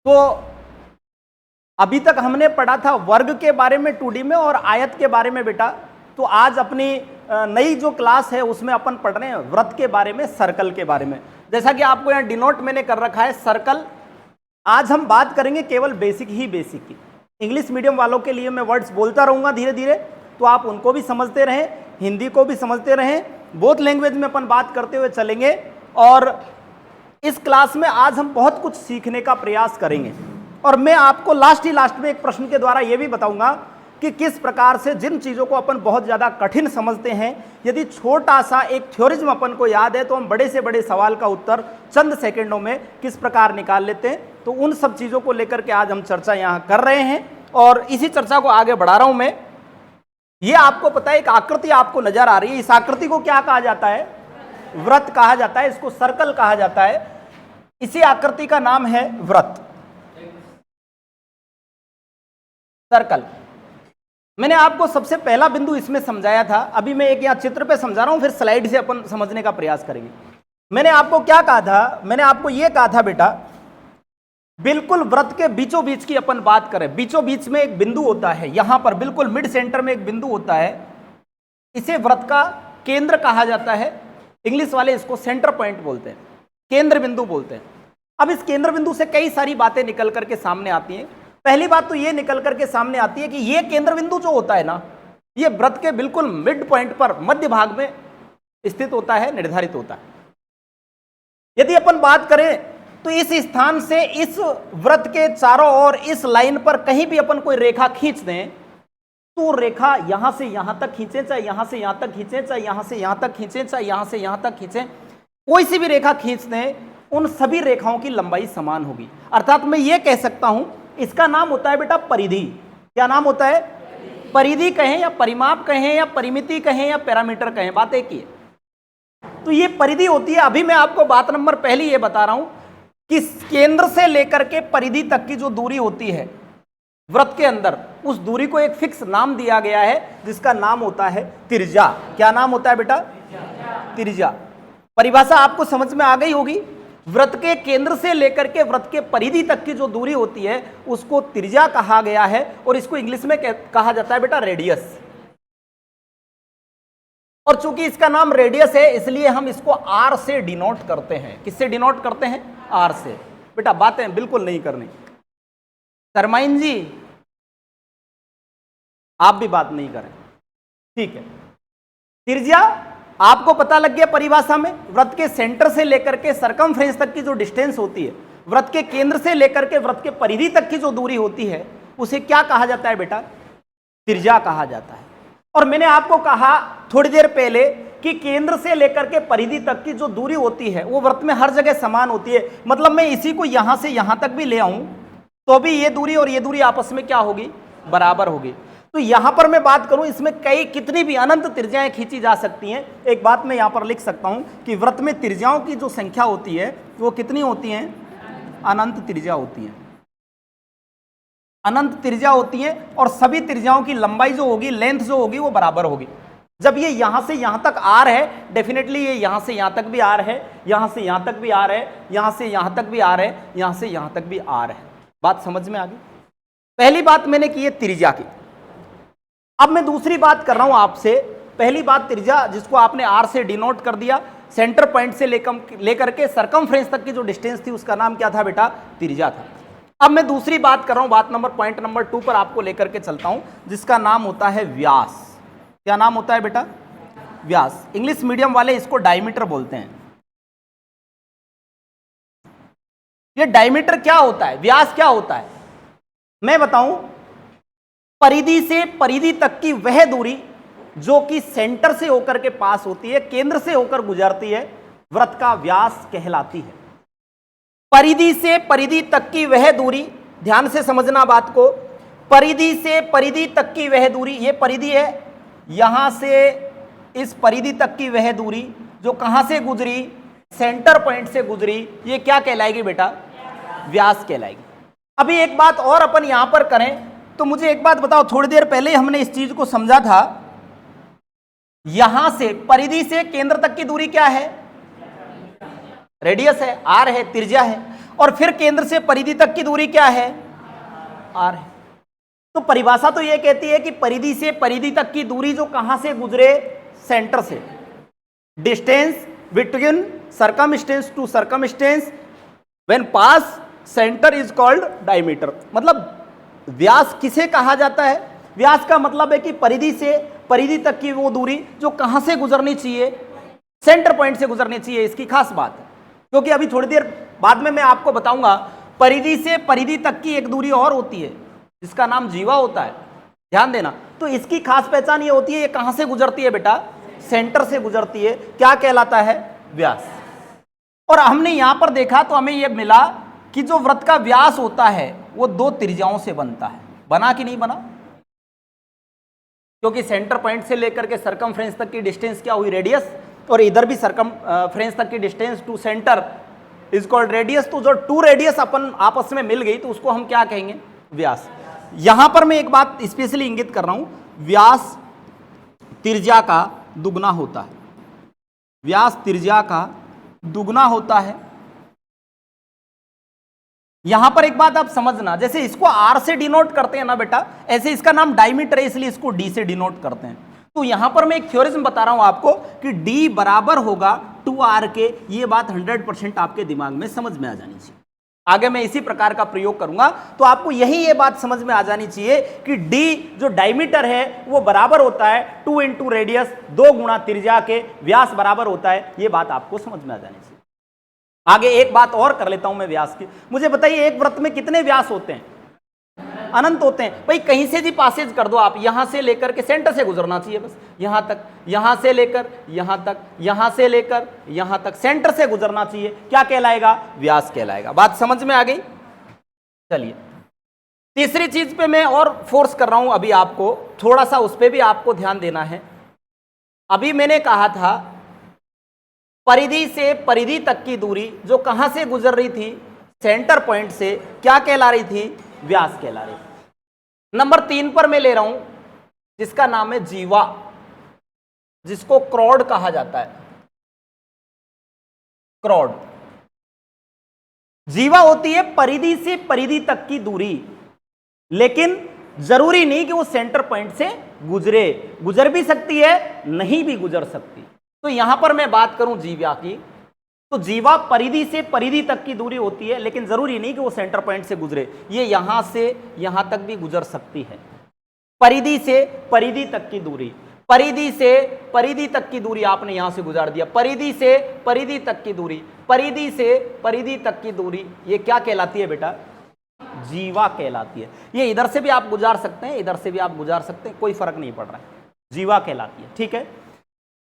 तो अभी तक हमने पढ़ा था वर्ग के बारे में 2D में और आयत के बारे में बेटा। तो आज अपनी नई जो क्लास है उसमें अपन पढ़ रहे हैं वृत्त के बारे में, सर्कल के बारे में। जैसा कि आपको यहाँ डिनोट मैंने कर रखा है सर्कल। आज हम बात करेंगे केवल बेसिक की। इंग्लिश मीडियम वालों के लिए मैं वर्ड्स बोलता रहूंगा धीरे धीरे, तो आप उनको भी समझते रहें, हिंदी को भी समझते रहें। बोथ लैंग्वेज में अपन बात करते हुए चलेंगे और इस क्लास में आज हम बहुत कुछ सीखने का प्रयास करेंगे। और मैं आपको लास्ट में एक प्रश्न के द्वारा यह भी बताऊंगा कि किस प्रकार से जिन चीज़ों को अपन बहुत ज़्यादा कठिन समझते हैं, यदि छोटा सा एक थ्योरिज्म अपन को याद है तो हम बड़े से बड़े सवाल का उत्तर चंद सेकंडों में किस प्रकार निकाल लेते हैं। तो उन सब चीज़ों को लेकर के आज हम चर्चा यहाँ कर रहे हैं और इसी चर्चा को आगे बढ़ा रहा हूँ मैं। ये आपको पता है, एक आकृति आपको नजर आ रही है, इस आकृति को क्या कहा जाता है? वृत्त कहा जाता है, इसको सर्कल कहा जाता है। इसी आकृति का नाम है वृत्त, सर्कल। मैंने आपको सबसे पहला बिंदु इसमें समझाया था, अभी मैं एक यहाँ चित्र पे समझा रहा हूं, फिर स्लाइड से अपन समझने का प्रयास करेंगे। मैंने आपको क्या कहा था? मैंने आपको यह कहा था बेटा, बिल्कुल वृत्त के बीचों बीच की अपन बात करें, बीचों बीच में एक बिंदु होता है, यहां पर बिल्कुल मिड सेंटर में एक बिंदु होता है, इसे वृत्त का केंद्र कहा जाता है। इंग्लिश वाले इसको सेंटर पॉइंट बोलते हैं, केंद्र बिंदु बोलते हैं। अब इस केंद्र बिंदु से कई सारी बातें निकल करके सामने आती हैं। पहली बात तो ये निकल करके सामने आती है कि ये केंद्र बिंदु जो होता है ना, ये वृत्त के बिल्कुल मिड पॉइंट पर, मध्य भाग में स्थित होता है, निर्धारित होता है। यदि अपन बात करें तो इस स्थान से इस वृत्त के चारों ओर इस लाइन पर कहीं भी अपन कोई रेखा खींच दें तो रेखा यहां से यहां तक खींचे, चाहे यहां से यहां तक खींचे, चाहे यहां से यहां तक खींचे, चाहे यहां से यहां तक खींचे, कोई सी भी रेखा खींच दें, उन सभी रेखाओं की लंबाई समान होगी। अर्थात मैं ये कह सकता हूं, इसका नाम होता है बेटा परिधि। क्या नाम होता है? परिधि कहें या परिमाप कहें या परिमिति कहें या पैरामीटर कहें, बात एक ही है। तो ये परिधि होती है। अभी मैं आपको बात नंबर पहली ये बता रहा हूं कि केंद्र से लेकर के परिधि तक की जो दूरी होती है वृत्त के अंदर, उस दूरी को एक फिक्स नाम दिया गया है जिसका नाम होता है त्रिज्या। क्या नाम होता है बेटा? त्रिज्या। परिभाषा आपको समझ में आ गई होगी। वृत्त के केंद्र से लेकर के वृत्त के परिधि तक की जो दूरी होती है उसको त्रिज्या कहा गया है और इसको इंग्लिश में कहा जाता है बेटा रेडियस। और चूंकि इसका नाम रेडियस है इसलिए हम इसको आर से डिनोट करते हैं। किससे डिनोट करते हैं? आर से। बेटा बातें बिल्कुल नहीं करनी। शर्माइन जी आप भी बात नहीं करें, ठीक है। त्रिज्या आपको पता लग गया परिभाषा में। वृत्त के सेंटर से लेकर के सरकमफ्रेंस तक की जो डिस्टेंस होती है, वृत्त के केंद्र से लेकर के वृत्त के परिधि तक की जो दूरी होती है उसे क्या कहा जाता है बेटा? त्रिज्या कहा जाता है। और मैंने आपको कहा थोड़ी देर पहले कि केंद्र से लेकर के परिधि तक की जो दूरी होती है वो वृत्त में हर जगह समान होती है। मतलब मैं इसी को यहां से यहां तक भी ले आऊं तो भी ये दूरी और ये दूरी आपस में क्या होगी? बराबर होगी। तो यहां पर मैं बात करूं, इसमें कितनी भी अनंत त्रिज्याएं खींची जा सकती हैं। एक बात मैं यहां पर लिख सकता हूं कि वृत्त में त्रिज्याओं की जो संख्या होती है वो कितनी होती है? अनंत त्रिज्या होती है। अनंत त्रिज्या होती है और सभी त्रिज्याओं की लंबाई जो होगी, लेंथ जो होगी वो बराबर होगी। जब ये यहां से यहां तक आर है, डेफिनेटली ये यहां से यहां तक भी आर है, यहां से यहां तक भी आर है, यहां से यहां तक भी आर है, यहां से यहां तक भी आर है। बात समझ में आ गई? पहली बात मैंने की है त्रिज्या की। अब मैं दूसरी बात कर रहा हूं आपसे। पहली बात त्रिज्या, जिसको आपने आर से डिनोट कर दिया, सेंटर पॉइंट से लेकर के सरकमफ्रेंस तक की जो डिस्टेंस थी उसका नाम क्या था बेटा? त्रिज्या था। अब मैं दूसरी बात कर रहा हूं, पॉइंट नंबर 2 पर आपको लेकर के चलता हूं, जिसका नाम होता है व्यास। क्या नाम होता है बेटा? व्यास। इंग्लिश मीडियम वाले इसको डायमीटर बोलते हैं। ये डायमीटर क्या होता है, व्यास क्या होता है, मैं बताऊं। परिधि से परिधि तक की वह दूरी जो कि सेंटर से होकर के पास होती है, केंद्र से होकर गुजरती है, वृत्त का व्यास कहलाती है। परिधि से परिधि तक की वह दूरी, ध्यान से समझना बात को, परिधि से परिधि तक की वह दूरी, ये परिधि है, यहां से इस परिधि तक की वह दूरी जो कहां से गुजरी? सेंटर पॉइंट से गुजरी, ये क्या कहलाएगी बेटा? व्यास कहलाएगी। अभी एक बात और अपन यहां पर करें तो मुझे एक बात बताओ, थोड़ी देर पहले हमने इस चीज को समझा था, यहां से परिधि से केंद्र तक की दूरी क्या है? रेडियस है, आर है, त्रिज्या है। और फिर केंद्र से परिधि तक की दूरी क्या है, r है। तो परिभाषा तो ये कहती है कि परिधि से परिधि तक की दूरी जो कहां से गुजरे, सेंटर से, distance between circumstance to circumstance when pass centre is called diameter. मतलब व्यास किसे कहा जाता है, व्यास का मतलब है कि परिधि से परिधि तक की वो दूरी जो कहां से गुजरनी चाहिए, सेंटर पॉइंट से गुजरनी चाहिए। इसकी खास बात है, क्योंकि अभी थोड़ी देर बाद में मैं आपको बताऊंगा परिधि से परिधि तक की एक दूरी और होती है जिसका नाम जीवा होता है, ध्यान देना। तो इसकी खास पहचान ये होती है, ये कहां से गुजरती है बेटा, सेंटर से गुजरती है, क्या कहलाता है, व्यास। और हमने यहां पर देखा तो हमें यह मिला कि जो वृत्त का व्यास होता है वो दो त्रिज्याओं से बनता है। बना कि नहीं बना, क्योंकि सेंटर पॉइंट से लेकर के सरकमफ्रेंस तक की डिस्टेंस क्या हुई, रेडियस, और इधर भी सरकमफ्रेंस तक की distance to centre is called radius. तो जो टू रेडियस अपन आपस में मिल गई तो उसको हम क्या कहेंगे, व्यास। यहां पर मैं एक बात स्पेशली इंगित कर रहा हूं, व्यास त्रिज्या का दुगना होता है, व्यास त्रिज्या का दुगना होता है। यहां पर एक बात आप समझना, जैसे इसको r से डिनोट करते हैं ना बेटा, ऐसे इसका नाम डायमीटर है इसलिए इसको d से डिनोट करते हैं। तो यहां पर मैं एक थ्योरिज्म बता रहा हूं आपको कि d बराबर होगा 2r के, ये बात 100% आपके दिमाग में समझ में आ जानी चाहिए। आगे मैं इसी प्रकार का प्रयोग करूंगा तो आपको यही ये बात समझ में आ जानी चाहिए कि d जो डायमीटर है वो बराबर होता है 2 इंटू रेडियस, 2 गुणा त्रिज्या के व्यास बराबर होता है। ये बात आपको समझ में आ जानी चाहिए। आगे एक बात और कर लेता हूं मैं व्यास की। मुझे बताइए एक वृत्त में कितने व्यास होते हैं, अनंत होते हैं। भाई कहीं से भी पासेज कर दो आप, यहां से लेकर के सेंटर से गुजरना चाहिए बस, यहां तक, यहां से लेकर यहां तक, यहां से लेकर यहां तक, सेंटर से गुजरना चाहिए, क्या कहलाएगा, व्यास कहलाएगा। बात समझ में आ गई। चलिए तीसरी चीज पे मैं और फोर्स कर रहा हूं अभी आपको, थोड़ा सा उस पर भी आपको ध्यान देना है। अभी मैंने कहा था परिधि से परिधि तक की दूरी जो कहां से गुजर रही थी, सेंटर पॉइंट से, क्या कहला रही थी, व्यास कहला रही थी। नंबर 3 पर मैं ले रहा हूं जिसका नाम है जीवा, जिसको क्रॉड कहा जाता है, क्रॉड। जीवा होती है परिधि से परिधि तक की दूरी, लेकिन जरूरी नहीं कि वो सेंटर पॉइंट से गुजरे, गुजर भी सकती है, नहीं भी गुजर सकती। तो यहां पर मैं बात करूं जीवा की, तो जीवा परिधि से परिधि तक की दूरी होती है, लेकिन जरूरी नहीं कि वो सेंटर पॉइंट से गुजरे, ये यहां से यहां तक भी गुजर सकती है। परिधि से परिधि तक की दूरी, परिधि से परिधि तक की दूरी आपने यहां से गुजार दिया, परिधि से परिधि तक की दूरी, परिधि से परिधि तक की दूरी, ये क्या कहलाती है बेटा, जीवा कहलाती है। ये इधर से भी आप गुजार सकते हैं, इधर से भी आप गुजार सकते हैं, कोई फर्क नहीं पड़ रहा है, जीवा कहलाती है। ठीक है,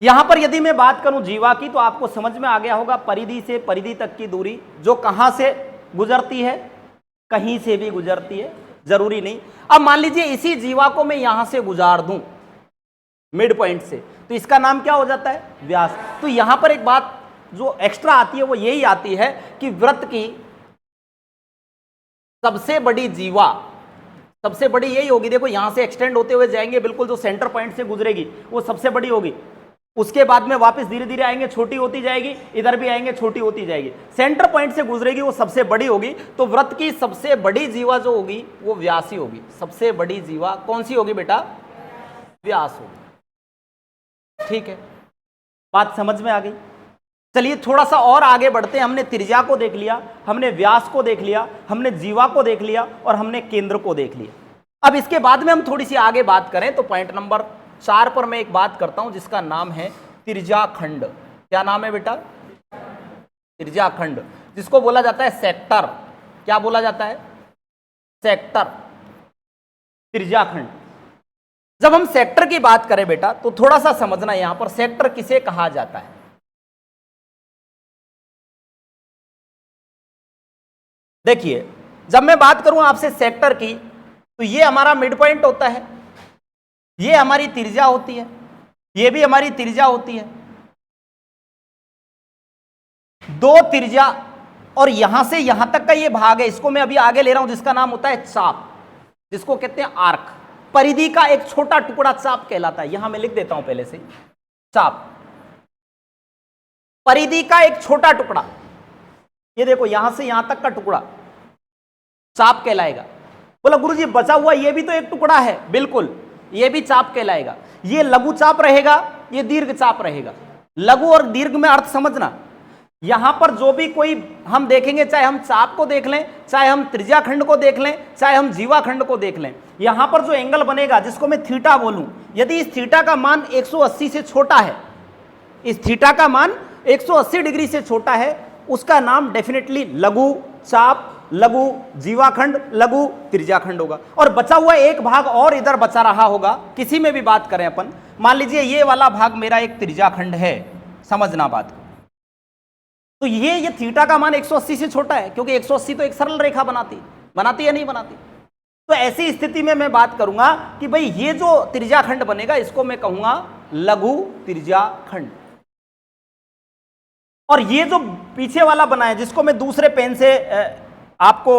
यहां पर यदि मैं बात करूं जीवा की तो आपको समझ में आ गया होगा, परिधि से परिधि तक की दूरी जो कहां से गुजरती है, कहीं से भी गुजरती है, जरूरी नहीं। अब मान लीजिए इसी जीवा को मैं यहां से गुजार दूं मिड पॉइंट से, तो इसका नाम क्या हो जाता है, व्यास। तो यहां पर एक बात जो एक्स्ट्रा आती है वो यही आती है कि वृत्त की सबसे बड़ी जीवा, सबसे बड़ी यही होगी, देखो यहां से एक्सटेंड होते हुए जाएंगे, बिल्कुल जो सेंटर पॉइंट से गुजरेगी वो सबसे बड़ी होगी, उसके बाद में वापस धीरे धीरे आएंगे, छोटी होती जाएगी, इधर भी आएंगे, छोटी होती जाएगी, सेंटर पॉइंट से गुजरेगी वो सबसे बड़ी होगी। तो वृत्त की सबसे बड़ी जीवा जो होगी वो व्यास ही होगी। सबसे बड़ी जीवा कौन सी होगी बेटा, व्यास होगी। ठीक है, बात समझ में आ गई। चलिए थोड़ा सा और आगे बढ़ते हैं। हमने त्रिज्या को देख लिया, हमने व्यास को देख लिया, हमने जीवा को देख लिया और हमने केंद्र को देख लिया। अब इसके बाद में हम थोड़ी सी आगे बात करें तो पॉइंट नंबर 4 पर मैं एक बात करता हूं जिसका नाम है त्रिज्याखंड। क्या नाम है बेटा, त्रिज्याखंड, जिसको बोला जाता है सेक्टर। क्या बोला जाता है, सेक्टर, त्रिज्याखंड। जब हम सेक्टर की बात करें बेटा तो थोड़ा सा समझना, यहां पर सेक्टर किसे कहा जाता है। देखिए जब मैं बात करूं आपसे सेक्टर की तो ये हमारा मिड पॉइंट होता है, ये हमारी त्रिज्या होती है, ये भी हमारी त्रिज्या होती है, दो त्रिज्या, और यहां से यहां तक का ये भाग है, इसको मैं अभी आगे ले रहा हूं जिसका नाम होता है चाप, जिसको कहते हैं आर्क। परिधि का एक छोटा टुकड़ा चाप कहलाता है, यहां मैं लिख देता हूं पहले से, चाप, परिधि का एक छोटा टुकड़ा। ये देखो यहां से यहां तक का टुकड़ा चाप कहलाएगा। बोला गुरुजी बचा हुआ ये भी तो एक टुकड़ा है, बिल्कुल ये भी चाप कहलाएगा। ये लघु चाप रहेगा, ये दीर्घ चाप रहेगा। लघु और दीर्घ में अर्थ समझना, यहां पर जो भी कोई हम देखेंगे, चाहे हम चाप को देख लें, चाहे हम त्रिज्याखंड को देख लें, चाहे हम जीवाखंड को देख लें, यहां पर जो एंगल बनेगा जिसको मैं थीटा बोलूं, यदि इस थीटा का मान 180 से छोटा है, इस थीटा का मान 180 डिग्री से छोटा है, उसका नाम डेफिनेटली लघु चाप, लघु जीवाखंड, लघु त्रिज्याखंड होगा। और बचा हुआ एक भाग और इधर बचा रहा होगा, किसी में भी बात करें अपन, मान लीजिए ये वाला भाग मेरा एक त्रिज्याखंड है, समझना बात को, तो ये थीटा का मान 180 से छोटा है, क्योंकि 180 तो एक सरल रेखा बनाती या नहीं बनाती। तो ऐसी स्थिति में मैं बात करूंगा कि भाई ये जो त्रिज्याखंड बनेगा इसको मैं कहूंगा लघु त्रिज्याखंड। और ये जो पीछे वाला बना है, जिसको मैं दूसरे पेन से आपको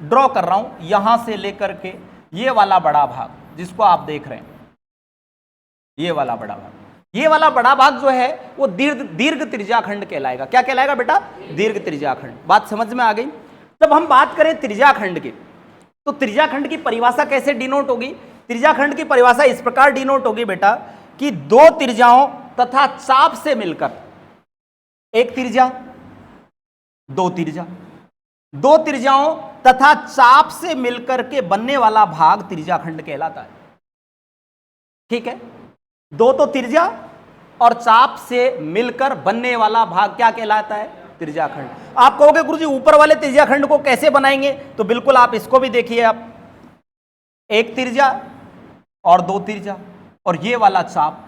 ड्रॉ कर रहा हूं, यहां से लेकर के ये वाला बड़ा भाग जिसको आप देख रहे हैं, ये वाला बड़ा भाग, ये वाला बड़ा भाग जो है वो दीर्घ त्रिज्याखंड कहलाएगा। क्या कहलाएगा बेटा? दीर्घ त्रिज्याखंड। बात समझ में आ गई? जब हम बात करें त्रिज्याखंड की, तो त्रिज्याखंड की परिभाषा कैसे डिनोट होगी? त्रिज्याखंड की परिभाषा इस प्रकार डिनोट होगी बेटा कि दो त्रिज्याओं तथा चाप से मिलकर, एक त्रिज्या, दो त्रिज्या, दो त्रिज्याओं तथा चाप से मिलकर के बनने वाला भाग त्रिज्याखंड कहलाता है। ठीक है, दो तो त्रिज्या और चाप से मिलकर बनने वाला भाग क्या कहलाता है? त्रिज्याखंड। आप कहोगे गुरुजी ऊपर वाले त्रिज्याखंड को कैसे बनाएंगे? तो बिल्कुल आप इसको भी देखिए, आप एक त्रिज्या और दो त्रिज्या और ये वाला चाप,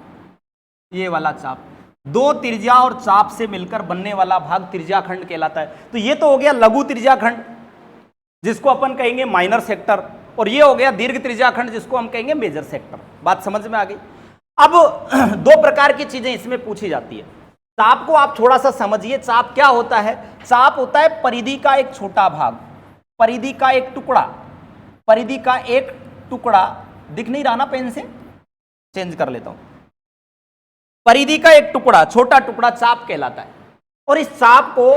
ये वाला चाप, दो त्रिज्या और चाप से मिलकर बनने वाला भाग त्रिज्याखंड कहलाता है। तो ये तो हो गया लघु त्रिज्याखंड जिसको अपन कहेंगे माइनर सेक्टर, और ये हो गया दीर्घ त्रिज्याखंड जिसको हम कहेंगे मेजर सेक्टर। बात समझ में आ गई? अब दो प्रकार की चीजें इसमें पूछी जाती है। चाप को आप थोड़ा सा समझिए, चाप क्या होता है? चाप होता है परिधि का एक छोटा भाग, परिधि का एक टुकड़ा, परिधि का एक टुकड़ा। दिख नहीं रहा ना पेन से? चेंज कर लेता हूं। परिधि का एक टुकड़ा, छोटा टुकड़ा चाप कहलाता है। और इस चाप को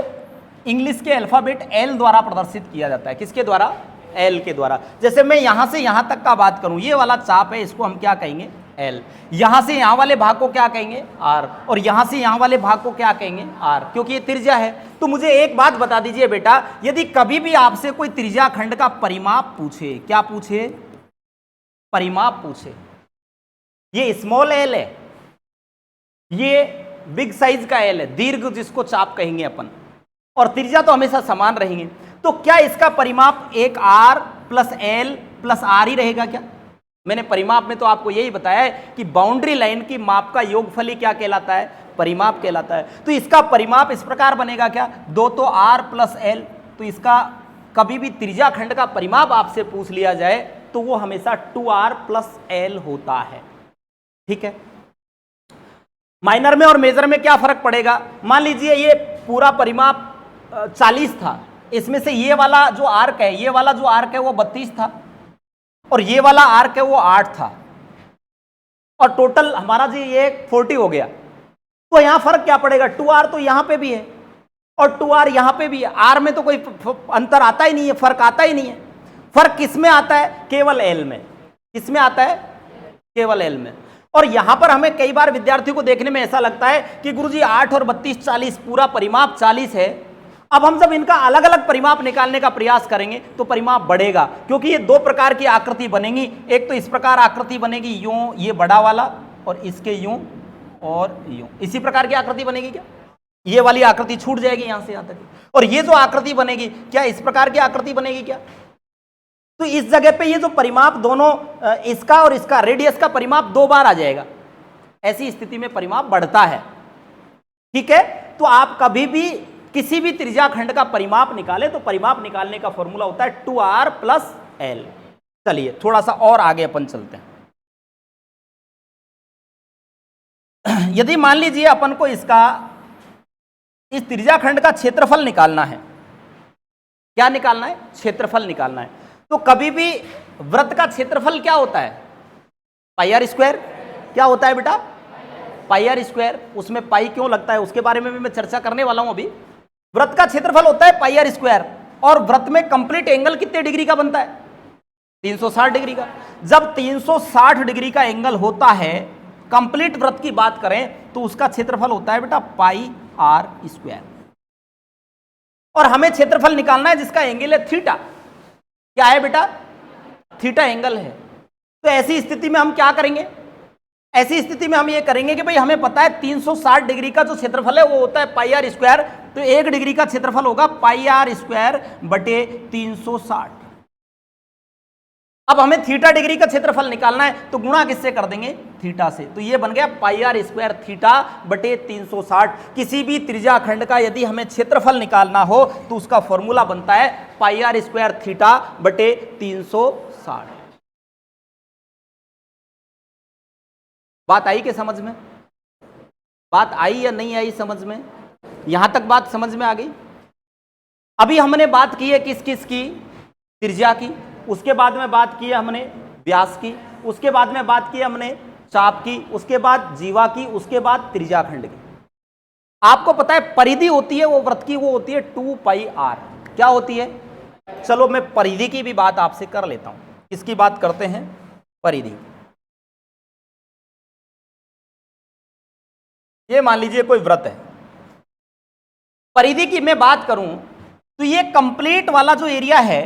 इंग्लिश के अल्फाबेट एल द्वारा प्रदर्शित किया जाता है। किसके द्वारा? एल के द्वारा। जैसे मैं यहां से यहां तक का बात करूं, ये वाला चाप है, इसको हम क्या कहेंगे? एल। यहां से यहां वाले भाग को क्या कहेंगे? आर। और यहां से यहां वाले भाग को क्या कहेंगे? आर, क्योंकि ये त्रिज्या है। तो मुझे एक बात बता दीजिए बेटा, यदि कभी भी आपसे कोई त्रिज्याखंड का परिमाप पूछे, क्या पूछे? परिमाप पूछे, ये स्मॉल एल है, ये बिग साइज का एल है, दीर्घ जिसको चाप कहेंगे अपन, और त्रिज्या तो हमेशा समान रहेंगे, तो क्या इसका परिमाप एक R plus L plus R ही रहेगा क्या? मैंने परिमाप में तो आपको यही बताया है कि बाउंड्री लाइन की माप का योगफल ही क्या कहलाता है? परिमाप कहलाता है। तो इसका परिमाप इस प्रकार बनेगा क्या? दो तो आर प्लस एल। तो इसका कभी भी त्रिज्याखंड का परिमाप आपसे पूछ लिया जाए तो वो हमेशा 2r प्लस एल होता है। ठीक है, माइनर में और मेजर में क्या फर्क पड़ेगा? मान लीजिए ये पूरा परिमाप 40 था, इसमें से ये वाला जो आर्क है, ये वाला जो आर्क है वो 32 था, और ये वाला आर्क है वो 8 था, और टोटल हमारा जी ये 40 हो गया। तो यहां फर्क क्या पड़ेगा? 2r तो यहां पे भी है और 2r यहां पे भी है। r में तो कोई अंतर आता ही नहीं है, फर्क आता ही नहीं है। फर्क किस में आता है? केवल l में। किस में आता है? केवल l में। और यहां पर हमें कई बार विद्यार्थियों को देखने में ऐसा लगता है कि गुरुजी 8 और 32 40, पूरा परिमाप 40 है। अब हम जब इनका अलग अलग परिमाप निकालने का प्रयास करेंगे तो परिमाप बढ़ेगा, क्योंकि ये दो प्रकार की आकृति बनेंगी। एक तो इस प्रकार आकृति बनेगी, यूं, ये बड़ा वाला, और इसके यूं और यूं, इसी प्रकार की आकृति बनेगी क्या? ये वाली आकृति छूट जाएगी यहां से यहां तक, और ये जो आकृति बनेगी क्या इस प्रकार की आकृति बनेगी क्या? तो इस जगह पे ये जो परिमाप दोनों, इसका और इसका रेडियस का परिमाप 2 बार आ जाएगा। ऐसी स्थिति में परिमाप बढ़ता है। ठीक है, तो आप कभी भी किसी भी त्रिज्याखंड का परिमाप निकाले तो परिमाप निकालने का फॉर्मूला होता है 2r प्लस एल। चलिए थोड़ा सा और आगे अपन चलते हैं। यदि मान लीजिए अपन को इसका, इस त्रिज्याखंड का क्षेत्रफल निकालना है, क्या निकालना है? क्षेत्रफल निकालना है। तो कभी भी वृत्त का क्षेत्रफल क्या होता है? पाई आर स्क्वायर। क्या होता है बेटा? पाई आर स्क्वायर। उसमें पाई क्यों लगता है उसके बारे में भी मैं चर्चा करने वाला हूं अभी। वृत्त का क्षेत्रफल होता है पाई आर स्क्वायर, और वृत्त में कंप्लीट एंगल कितने डिग्री का बनता है? 360 डिग्री का। जब 360 डिग्री का एंगल होता है, कंप्लीट वृत्त की बात करें तो उसका क्षेत्रफल होता है बेटा पाई आर स्क्वायर। और हमें क्षेत्रफल निकालना है जिसका एंगल है थीटा। क्या है बेटा? थीटा एंगल है। तो ऐसी स्थिति में हम क्या करेंगे? ऐसी स्थिति में हम ये करेंगे कि भाई हमें पता है 360 डिग्री का जो क्षेत्रफल है वो होता है पाई आर स्क्वायर, तो 1 डिग्री का क्षेत्रफल होगा पाई आर स्क्वायर बटे 360। अब हमें थीटा डिग्री का क्षेत्रफल निकालना है, तो गुणा किससे कर देंगे? थीटा से। तो ये बन गया पाई आर स्क्वायर थीटा बटे 360। किसी भी त्रिज्याखंड का यदि हमें क्षेत्रफल निकालना हो तो उसका फॉर्मूला बनता है पाई आर स्क्वायर थीटा बटे 360। बात आई कि समझ में? बात आई या नहीं आई समझ में? यहां तक बात समझ में आ गई? अभी हमने बात की है किस किस की? त्रिज्या की। उसके बाद में बात की है हमने व्यास की। उसके बाद में बात की हमने चाप की। उसके बाद जीवा की। उसके बाद त्रिज्याखंड की। आपको पता है परिधि होती है वो वृत्त की, वो होती है 2 पाई आर। क्या होती है? चलो मैं परिधि की भी बात आपसे कर लेता हूं। किसकी बात करते हैं? परिधि। ये मान लीजिए कोई वृत्त है, परिधि की मैं बात करूं तो ये कंप्लीट वाला जो एरिया है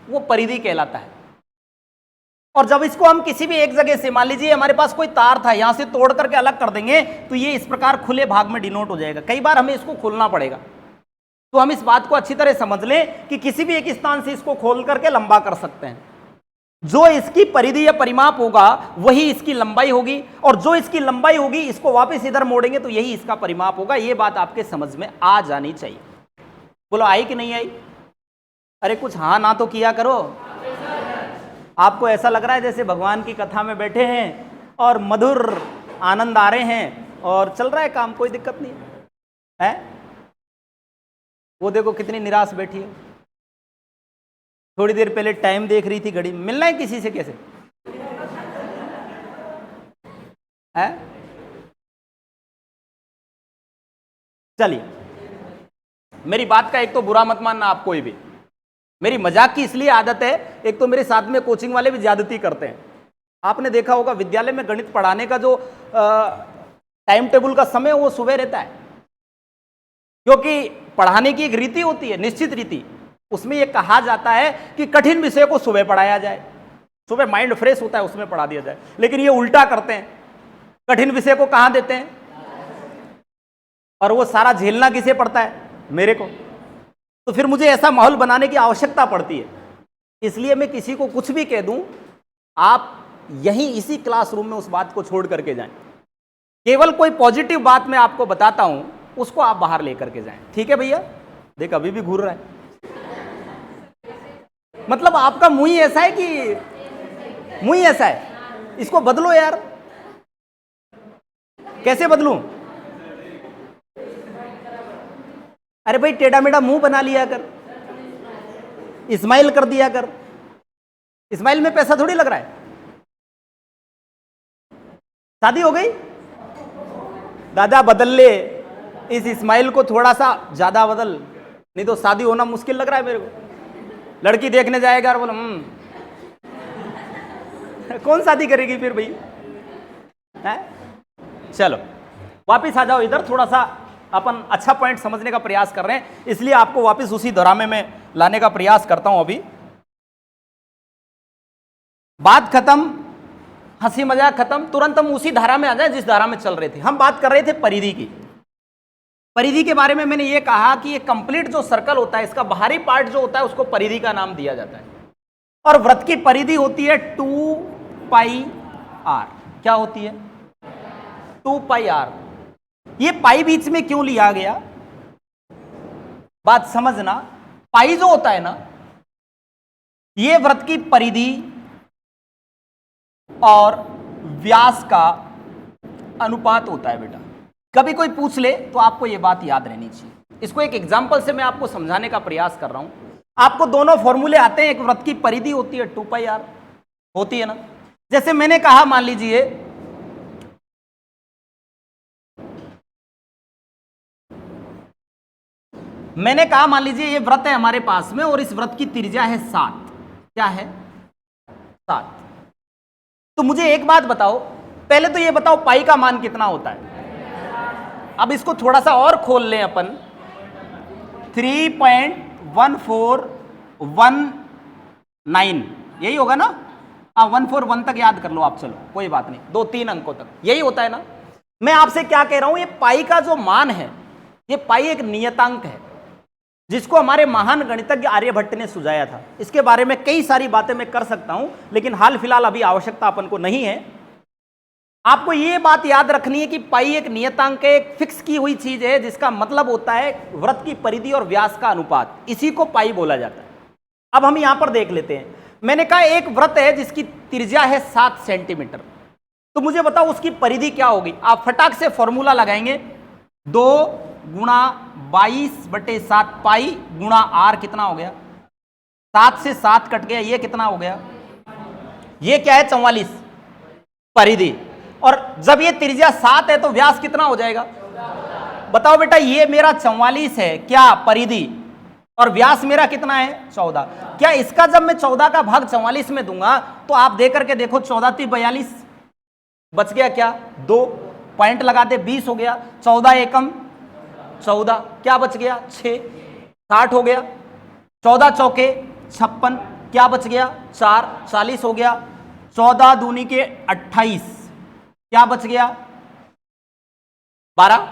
वो परिधि कहलाता है। और जब इसको हम किसी भी एक जगह से, मान लीजिए हमारे पास कोई तार था, यहां से तोड़ करके अलग कर देंगे तो ये इस प्रकार खुले भाग में डिनोट हो जाएगा। कई बार हमें इसको खोलना पड़ेगा, तो हम इस बात को अच्छी तरह समझ लें कि किसी भी एक स्थान से इसको खोल करके लंबा कर सकते हैं। जो इसकी परिधि या परिमाप होगा वही इसकी लंबाई होगी, और जो इसकी लंबाई होगी इसको वापस इधर मोड़ेंगे तो यही इसका परिमाप होगा। ये बात आपके समझ में आ जानी चाहिए। बोलो आई कि नहीं आई? अरे कुछ हाँ ना तो किया करो। आपको ऐसा लग रहा है जैसे भगवान की कथा में बैठे हैं और मधुर आनंद आ रहे हैं और चल रहा है काम, कोई दिक्कत नहीं है। वो देखो कितनी निराश बैठी है। थोड़ी देर पहले टाइम देख रही थी घड़ी में। मिलना है किसी से कैसे है? चलिए, मेरी बात का एक तो बुरा मत मानना आप कोई भी। मेरी मजाक की इसलिए आदत है, एक तो मेरे साथ में कोचिंग वाले भी ज्यादती करते हैं। आपने देखा होगा विद्यालय में गणित पढ़ाने का जो टाइम टेबल का समय वो सुबह रहता है, क्योंकि पढ़ाने की एक रीति होती है, निश्चित रीति। उसमें यह कहा जाता है कि कठिन विषय को सुबह पढ़ाया जाए, सुबह माइंड फ्रेश होता है उसमें पढ़ा दिया जाए। लेकिन ये उल्टा करते हैं, कठिन विषय को कहां देते हैं, और वो सारा झेलना किसे पड़ता है? मेरे को। तो फिर मुझे ऐसा माहौल बनाने की आवश्यकता पड़ती है। इसलिए मैं किसी को कुछ भी कह दूं, आप यहीं इसी क्लासरूम में उस बात को छोड़ करके जाएं। केवल कोई पॉजिटिव बात मैं आपको बताता हूं, उसको आप बाहर लेकर के जाएं। ठीक है भैया? देख अभी भी घूर रहा है। मतलब आपका मुंह ही ऐसा है कि मुंह ही ऐसा है, इसको बदलो यार। कैसे बदलूं? अरे भाई टेढ़ा मेढ़ा मुंह बना लिया कर, स्माइल कर दिया कर। स्माइल में पैसा थोड़ी लग रहा है। शादी हो गई? दादा बदल ले, इस स्माइल को थोड़ा सा ज्यादा बदल, नहीं तो शादी होना मुश्किल लग रहा है मेरे को। लड़की देखने जाएगा और बोलो कौन शादी करेगी फिर भाई? है? चलो वापिस आ जाओ इधर। थोड़ा सा अपन अच्छा पॉइंट समझने का प्रयास कर रहे हैं, इसलिए आपको वापस उसी दोहरामे में लाने का प्रयास करता हूं। अभी बात खत्म, हंसी मजाक खत्म, तुरंत हम उसी धारा में आ जाए जिस धारा में चल रहे थे। हम बात कर रहे थे परिधि की। परिधि के बारे में मैंने ये कहा कि ये कंप्लीट जो सर्कल होता है, इसका बाहरी पार्ट जो होता है उसको परिधि का नाम दिया जाता है। और वृत्त की परिधि होती है 2 पाई आर। क्या होती है? 2 पाई आर। ये पाई बीच में क्यों लिया गया? बात समझना। पाई जो होता है ना, ये वृत्त की परिधि और व्यास का अनुपात होता है बेटा। कभी कोई पूछ ले तो आपको यह बात याद रहनी चाहिए। इसको एक एग्जांपल से मैं आपको समझाने का प्रयास कर रहा हूं। आपको दोनों फॉर्मूले आते हैं। एक वृत्त की परिधि होती है 2 पाई आर, होती है ना। जैसे मैंने कहा, मान लीजिए मैंने कहा मान लीजिए ये व्रत है हमारे पास में और इस व्रत की त्रिज्या है 7। क्या है? 7। तो मुझे एक बात बताओ, पहले तो ये बताओ पाई का मान कितना होता है। अब इसको थोड़ा सा और खोल लें अपन, 3.1419 यही होगा ना? हाँ 141 तक याद कर लो आप, चलो कोई बात नहीं, 2-3 अंकों तक यही होता है ना। मैं आपसे क्या कह रहा हूं, ये पाई का जो मान है, ये पाई एक नियतांक है जिसको हमारे महान गणितज्ञ आर्यभट्ट ने सुझाया था। इसके बारे में कई सारी बातें मैं कर सकता हूं, लेकिन हाल फिलहाल अभी आवश्यकता अपन को नहीं है। आपको ये बात याद रखनी है कि पाई एक नियतांक है, एक फिक्स की हुई चीज है, जिसका मतलब होता है वृत्त की परिधि और व्यास का अनुपात, इसी को पाई बोला जाता है। अब हम यहां पर देख लेते हैं, मैंने कहा एक वृत्त है जिसकी त्रिज्या है 7 सेंटीमीटर, तो मुझे बताओ उसकी परिधि क्या होगी। आप फटाक से फॉर्मूला लगाएंगे, 2 गुणा 22/7 पाई गुणा आर कितना हो गया, 7 से 7 कट गया, ये कितना हो गया, ये क्या है 44 परिधि। और जब ये त्रिज्या 7 है तो व्यास कितना हो जाएगा, बताओ बेटा। ये मेरा 44 है क्या परिधि, और व्यास मेरा कितना है 14। क्या इसका जब मैं 14 का भाग 44 में दूंगा तो आप दे करके देखो, 14 × 42 बच गया क्या, 2 पॉइंट लगा दे, 20 हो गया, 14 एकम 14, क्या बच गया 6, 60 हो गया, 14 चौके 56, क्या बच गया 4, 40 हो गया, 14 दूनी के 28, क्या बच गया 12।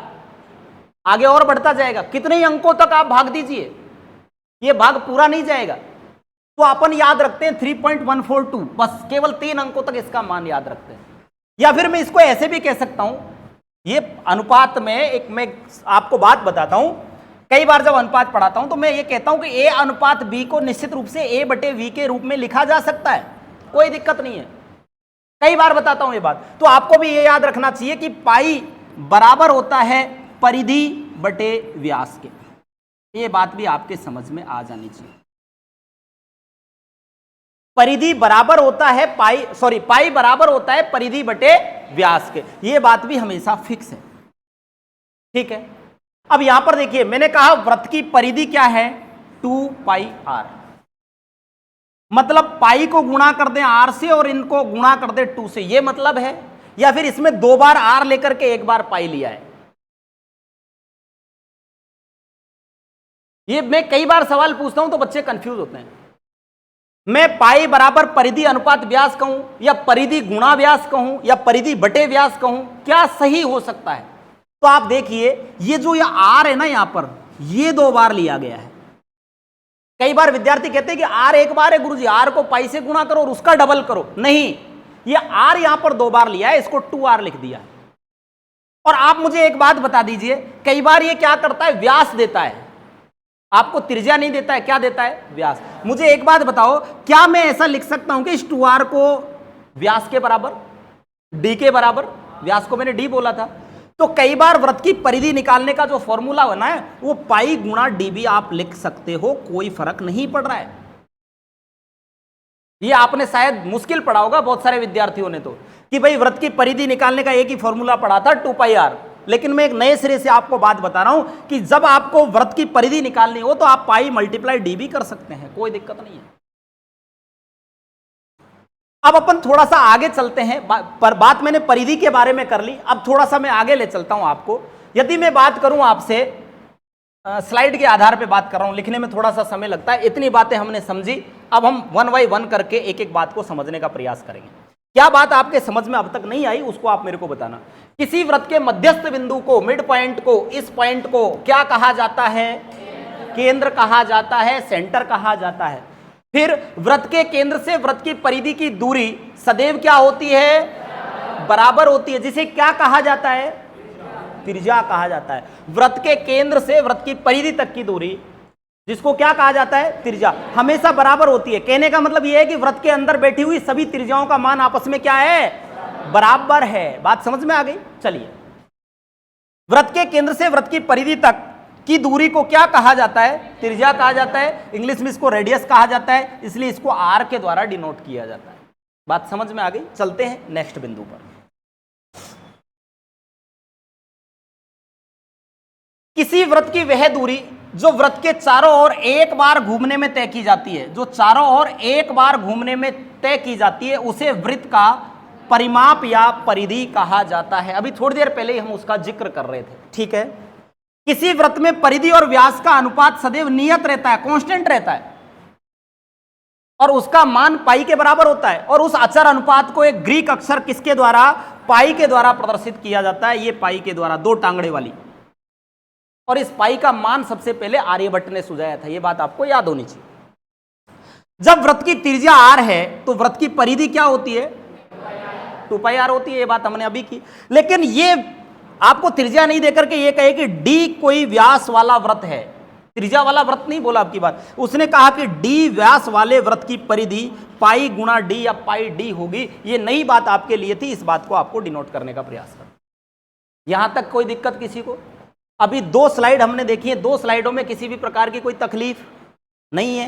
आगे और बढ़ता जाएगा, कितने अंकों तक आप भाग दीजिए, ये भाग पूरा नहीं जाएगा, तो अपन याद रखते हैं 3.142, बस केवल 3 अंकों तक इसका मान याद रखते हैं। या फिर मैं इसको ऐसे भी कह सकता हूं, ये अनुपात में एक मैं आपको बात बताता हूं, कई बार जब अनुपात पढ़ाता हूं तो मैं ये कहता हूं कि ए अनुपात बी को निश्चित रूप से ए बटे वी के रूप में लिखा जा सकता है, कोई दिक्कत नहीं है, कई बार बताता हूं ये बात। तो आपको भी ये याद रखना चाहिए कि पाई बराबर होता है परिधि बटे व्यास के, ये बात भी आपके समझ में आ जानी चाहिए। परिधि बराबर होता है पाई बराबर होता है परिधि बटे व्यास के, ये बात भी हमेशा फिक्स है, ठीक है। अब यहां पर देखिए, मैंने कहा वृत्त की परिधि क्या है 2πr, मतलब पाई को गुणा कर दें r से और इनको गुणा कर दें 2 से, ये मतलब है, या फिर इसमें 2 बार r लेकर के 1 बार पाई लिया है। ये मैं कई बार सवाल पूछता हूं तो बच्चे कंफ्यूज होते हैं, मैं पाई बराबर परिधि अनुपात व्यास कहूं या परिधि गुणा व्यास कहूं या परिधि बटे व्यास कहूं, क्या सही हो सकता है। तो आप देखिए, ये जो ये आर है ना, यहां पर ये 2 बार लिया गया है। कई बार विद्यार्थी कहते हैं कि आर 1 बार है गुरुजी, आर को पाई से गुणा करो और उसका डबल करो, नहीं, ये आर यहां पर 2 बार लिया है, इसको 2r लिख दिया है। और आप मुझे एक बात बता दीजिए, कई बार ये क्या करता है, व्यास देता है, आपको त्रिज्या नहीं देता है, क्या देता है, व्यास। मुझे एक बात बताओ, क्या मैं ऐसा लिख सकता हूं कि इस 2r को व्यास के बराबर, d के बराबर, व्यास को मैंने d बोला था, तो कई बार वृत्त की परिधि निकालने का जो फॉर्मूला बना है वो पाई गुणा डी भी आप लिख सकते हो, कोई फर्क नहीं पड़ रहा है। ये आपने शायद मुश्किल पढ़ा होगा बहुत सारे विद्यार्थियों ने, तो कि भाई वृत्त की परिधि निकालने का एक ही फॉर्मूला पढ़ा था 2πr, लेकिन मैं एक नए सिरे से आपको बात बता रहा हूं कि जब आपको वृत्त की परिधि निकालनी हो तो आप पाई मल्टीप्लाई डी भी कर सकते हैं, कोई दिक्कत नहीं है। अब अपन थोड़ा सा आगे चलते हैं, पर बात मैंने परिधि के बारे में कर ली, अब थोड़ा सा मैं आगे ले चलता हूं आपको। यदि मैं बात करूं आपसे, स्लाइड के आधार पे बात कर रहा हूं, लिखने में थोड़ा सा समय लगता है, इतनी बातें हमने समझी, अब हम 1 बाय 1 करके एक एक बात को समझने का प्रयास करेंगे। क्या बात आपके समझ में अब तक नहीं आई उसको आप मेरे को बताना। किसी वृत्त के मध्यस्थ बिंदु को, मिड पॉइंट को, इस पॉइंट को क्या कहा जाता है, केंद्र कहा जाता है, सेंटर कहा जाता है। फिर वृत्त के केंद्र से वृत्त की परिधि की दूरी सदैव क्या होती है, बराबर होती है, जिसे क्या कहा जाता है, त्रिज्या कहा जाता है। वृत्त के केंद्र से वृत्त की परिधि तक की दूरी, जिसको क्या कहा जाता है, त्रिज्या, हमेशा बराबर होती है। कहने का मतलब यह है कि वृत्त के अंदर बैठी हुई सभी त्रिज्याओं का मान आपस में क्या है, बराबर है। बात समझ में आ गई। चलिए, वृत्त के केंद्र से वृत्त की परिधि तक की दूरी को क्या कहा जाता है, त्रिज्या कहा जाता है। इंग्लिश में इसको रेडियस कहा जाता है, इसलिए इसको आर के द्वारा डिनोट किया जाता है। बात समझ में आ गई। चलते हैं नेक्स्ट बिंदु पर। किसी वृत्त की वह दूरी जो वृत्त के चारों ओर एक बार घूमने में तय की जाती है, जो चारों ओर एक बार घूमने में तय की जाती है, उसे वृत्त का परिमाप या परिधि कहा जाता है। अभी थोड़ी देर पहले ही हम उसका जिक्र कर रहे थे, ठीक है। किसी वृत्त में परिधि और व्यास का अनुपात सदैव नियत रहता है, कांस्टेंट रहता है, और उसका मान पाई के बराबर होता है, और उस अचर अनुपात को एक ग्रीक अक्षर किसके द्वारा, पाई के द्वारा प्रदर्शित किया जाता है। ये पाई के द्वारा, दो टांगड़े वाली, और इस पाई का मान सबसे पहले आर्यभट्ट ने सुझाया था। यह बात आपको याद होनी चाहिए। जब वृत्त की त्रिज्या आर है तो वृत्त की परिधि क्या होती है, 2 पाई आर होती है। ये बात हमने अभी की। लेकिन ये आपको त्रिज्या नहीं देकर के ये कहे कि डी कोई व्यास वाला वृत्त है, त्रिज्या वाला वृत्त नहीं बोला आपकी बात, उसने कहा कि डी व्यास वाले वृत्त की परिधि पाई गुणा डी या पाई डी होगी। ये नई बात आपके लिए थी, इस बात को आपको डिनोट करने का प्रयास कर। यहां तक कोई दिक्कत किसी को? अभी 2 स्लाइड हमने देखी है, 2 स्लाइडों में किसी भी प्रकार की कोई तकलीफ नहीं है?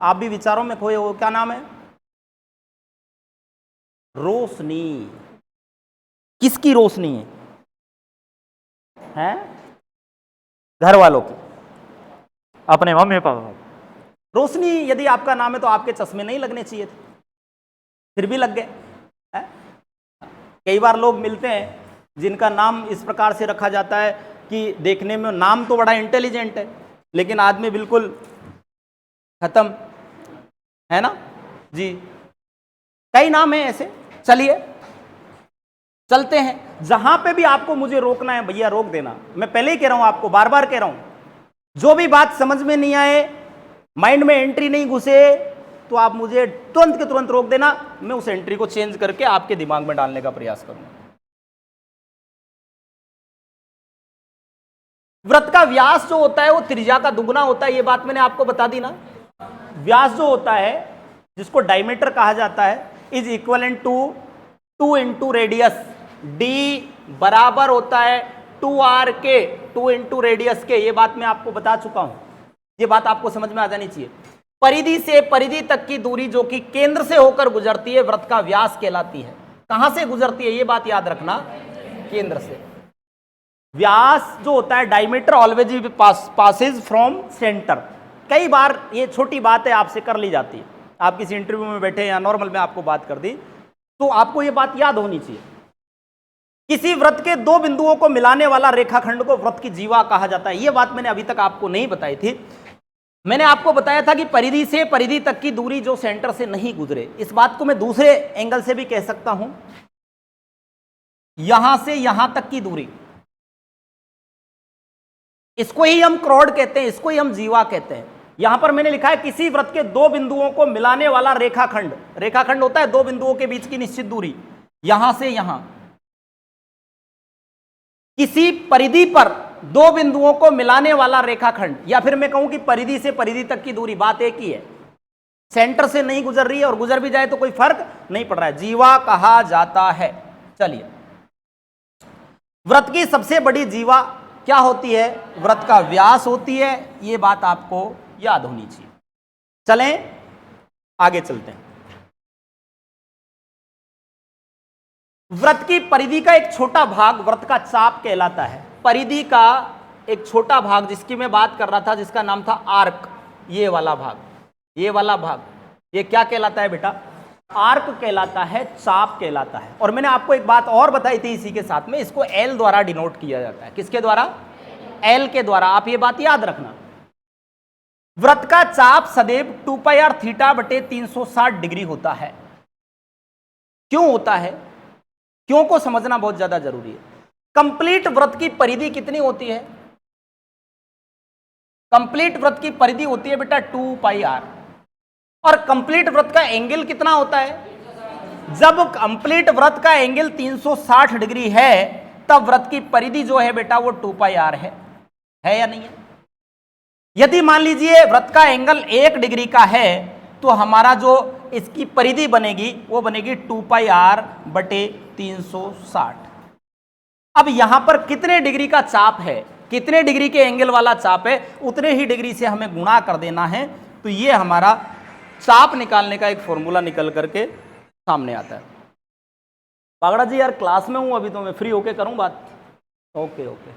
आप भी विचारों में खोए हो। क्या नाम है? रोशनी। किसकी रोशनी है? हैं? घर वालों की, अपने मम्मी पापा। रोशनी यदि आपका नाम है तो आपके चश्मे नहीं लगने चाहिए थे, फिर भी लग गए। कई बार लोग मिलते हैं जिनका नाम इस प्रकार से रखा जाता है कि देखने में नाम तो बड़ा इंटेलिजेंट है लेकिन आदमी बिल्कुल खत्म, है ना जी। कई नाम है ऐसे। चलिए चलते हैं। जहां पे भी आपको मुझे रोकना है भैया रोक देना। मैं पहले ही कह रहा हूं, आपको बार बार कह रहा हूं, जो भी बात समझ में नहीं आए, माइंड में एंट्री नहीं घुसे, तो आप मुझे तुरंत के तुरंत रोक देना। मैं उस एंट्री को चेंज करके आपके दिमाग में डालने का प्रयास करूंगा। वृत्त का व्यास जो होता है वो त्रिज्या का दुगुना होता है, ये बात मैंने आपको बता दी ना। व्यास जो होता है जिसको डायमीटर कहा जाता है is equivalent to 2 into radius. D बराबर होता है 2r के, 2 इंटू रेडियस के। ये बात मैं आपको बता चुका हूं, ये बात आपको समझ में आ जानी चाहिए। परिधि से परिधि तक की दूरी जो कि केंद्र से होकर गुजरती है वृत्त का व्यास कहलाती है। कहां से गुजरती है ये बात याद रखना, केंद्र से। व्यास जो होता है diameter always passes from centre. कई बार ये छोटी बात है आपसे कर ली जाती है, आप किसी इंटरव्यू में बैठे या नॉर्मल में आपको बात कर दी तो आपको ये बात याद होनी चाहिए। किसी वृत्त के 2 बिंदुओं को मिलाने वाला रेखाखंड को वृत्त की जीवा कहा जाता है। यह बात मैंने अभी तक आपको नहीं बताई थी। मैंने आपको बताया था कि परिधि से परिधि तक की दूरी जो सेंटर से नहीं गुजरे, इस बात को मैं दूसरे एंगल से भी कह सकता हूं। यहां से यहां तक की दूरी, इसको ही हम क्रोड कहते हैं, इसको ही हम जीवा कहते हैं। यहां पर मैंने लिखा है किसी वृत्त के 2 बिंदुओं को मिलाने वाला रेखाखंड। रेखाखंड होता है 2 बिंदुओं के बीच की निश्चित दूरी, यहां से यहां। किसी परिधि पर 2 बिंदुओं को मिलाने वाला रेखाखंड, या फिर मैं कहूं कि परिधि से परिधि तक की दूरी, बात एक ही है। सेंटर से नहीं गुजर रही है और गुजर भी जाए तो कोई फर्क नहीं पड़ रहा है, जीवा कहा जाता है। चलिए, वृत्त की सबसे बड़ी जीवा क्या होती है? वृत्त का व्यास होती है। यह बात आपको याद होनी चाहिए। चलें आगे चलते हैं। वृत्त की परिधि का एक छोटा भाग वृत्त का चाप कहलाता है। परिधि का एक छोटा भाग जिसकी मैं बात कर रहा था, जिसका नाम था आर्क, ये वाला भाग, ये वाला भाग, ये क्या कहलाता है बेटा? आर्क कहलाता है, चाप कहलाता है। और मैंने आपको एक बात और बताई थी इसी के साथ में, इसको एल द्वारा डिनोट किया जाता है। किसके द्वारा? एल के द्वारा। आप ये बात याद रखना। वृत्त का चाप सदैव 2 पाई आर थीटा बटे 360 डिग्री होता है। क्यों होता है? क्यों को समझना बहुत ज्यादा जरूरी है। कंप्लीट वृत्त की परिधि कितनी होती है? कंप्लीट वृत्त की परिधि होती है बेटा 2 पाई आर। और कंप्लीट वृत्त का एंगल कितना होता है? जब कंप्लीट वृत्त का एंगल 360 डिग्री है तब वृत्त की परिधि जो है बेटा वो 2 पाई आर है या नहीं है? यदि मान लीजिए वृत्त का एंगल 1 डिग्री का है तो हमारा जो इसकी परिधि बनेगी वो बनेगी 2 पाई आर बटे 360। अब यहां पर कितने डिग्री का चाप है, कितने डिग्री के एंगल वाला चाप है, उतने ही डिग्री से हमें गुणा कर देना है। तो ये हमारा चाप निकालने का एक फॉर्मूला निकल करके सामने आता है। बागड़ा जी यार क्लास में हूं अभी, तो मैं फ्री होके करूं बात? Okay okay.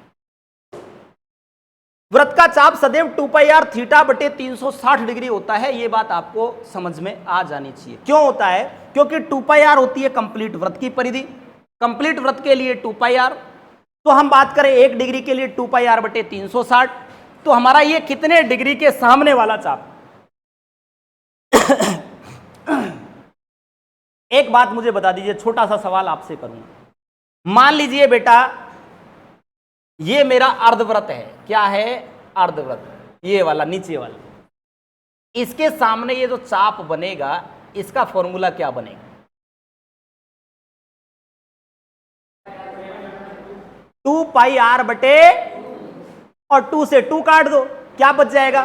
वृत्त का चाप सदैव 2 पाई आर थीटा बटे 360 डिग्री होता है। ये बात आपको समझ में आ जानी चाहिए। क्यों होता है? क्योंकि 2 पाई आर होती है कंप्लीट वृत्त की परिधि। कंप्लीट वृत्त के लिए 2 पाई आर, तो हम बात करें 1 डिग्री के लिए 2 पाई आर बटे 360, तो हमारा ये कितने डिग्री के सामने वाला चाप। एक बात मुझे बता दीजिए, छोटा सा सवाल आपसे करूंगा। मान लीजिए बेटा ये मेरा अर्धवृत्त है। क्या है? अर्धवृत्त, ये वाला नीचे वाला। इसके सामने ये जो चाप बनेगा, इसका फॉर्मूला क्या बनेगा? टू पाई आर बटे, और 2 से 2 काट दो, क्या बच जाएगा?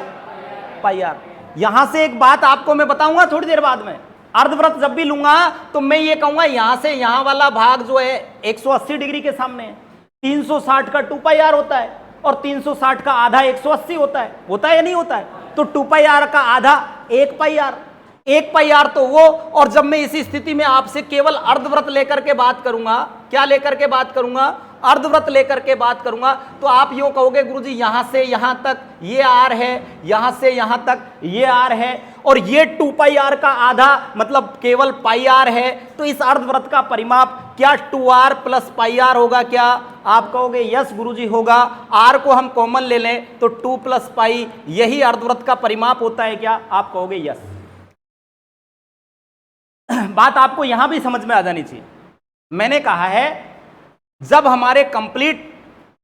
पाई आर। यहां से एक बात आपको मैं बताऊंगा थोड़ी देर बाद में। अर्धवृत्त जब भी लूंगा तो मैं ये कहूंगा यहां से यहां वाला भाग जो है 180 डिग्री के सामने है। 360 का 2 पाई आर होता है और 360 का आधा 180 होता है या नहीं होता है? तो 2 पाई आर का आधा 1 पाई आर, 1 पाई आर तो वो। और जब मैं इसी स्थिति में आपसे केवल अर्धवृत्त लेकर के बात करूंगा, क्या लेकर के बात करूंगा? अर्धवृत्त लेकर के बात करूंगा, तो आप यूं कहोगे गुरुजी यहां से यहां तक ये आर है, यहां से यहां तक ये आर है, और ये 2 पाई आर का आधा मतलब केवल पाई आर है। तो इस अर्धवृत्त का परिमाप क्या 2r प्लस पाई आर होगा? क्या आप कहोगे यस गुरुजी होगा। आर को हम कॉमन ले लें तो 2 प्लस पाई, यही अर्धवृत्त का परिमाप होता है। क्या आप कहोगे यस? बात आपको यहां भी समझ में आ जानी चाहिए। मैंने कहा है जब हमारे कंप्लीट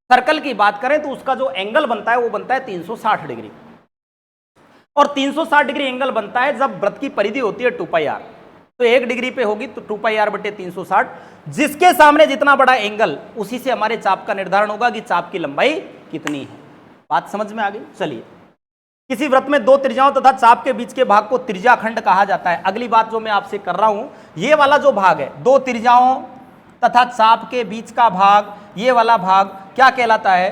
सर्कल की बात करें तो उसका जो एंगल बनता है वो बनता है 360 डिग्री, और 360 डिग्री एंगल बनता है जब वृत्त की परिधि होती है 2 पाई आर। तो 1 डिग्री पे होगी तो 2 पाई आर बटे 360, जिसके सामने जितना बड़ा एंगल उसी से हमारे चाप का निर्धारण होगा कि चाप की लंबाई कितनी है। बात समझ में आ गई? चलिए, किसी वृत्त में 2 त्रिज्याओं तथा चाप के बीच के भाग को त्रिज्याखंड कहा जाता है। अगली बात जो मैं आपसे कर रहा हूं, ये वाला जो भाग है 2 त्रिज्याओं तथा चाप के बीच का भाग, ये वाला भाग क्या कहलाता है?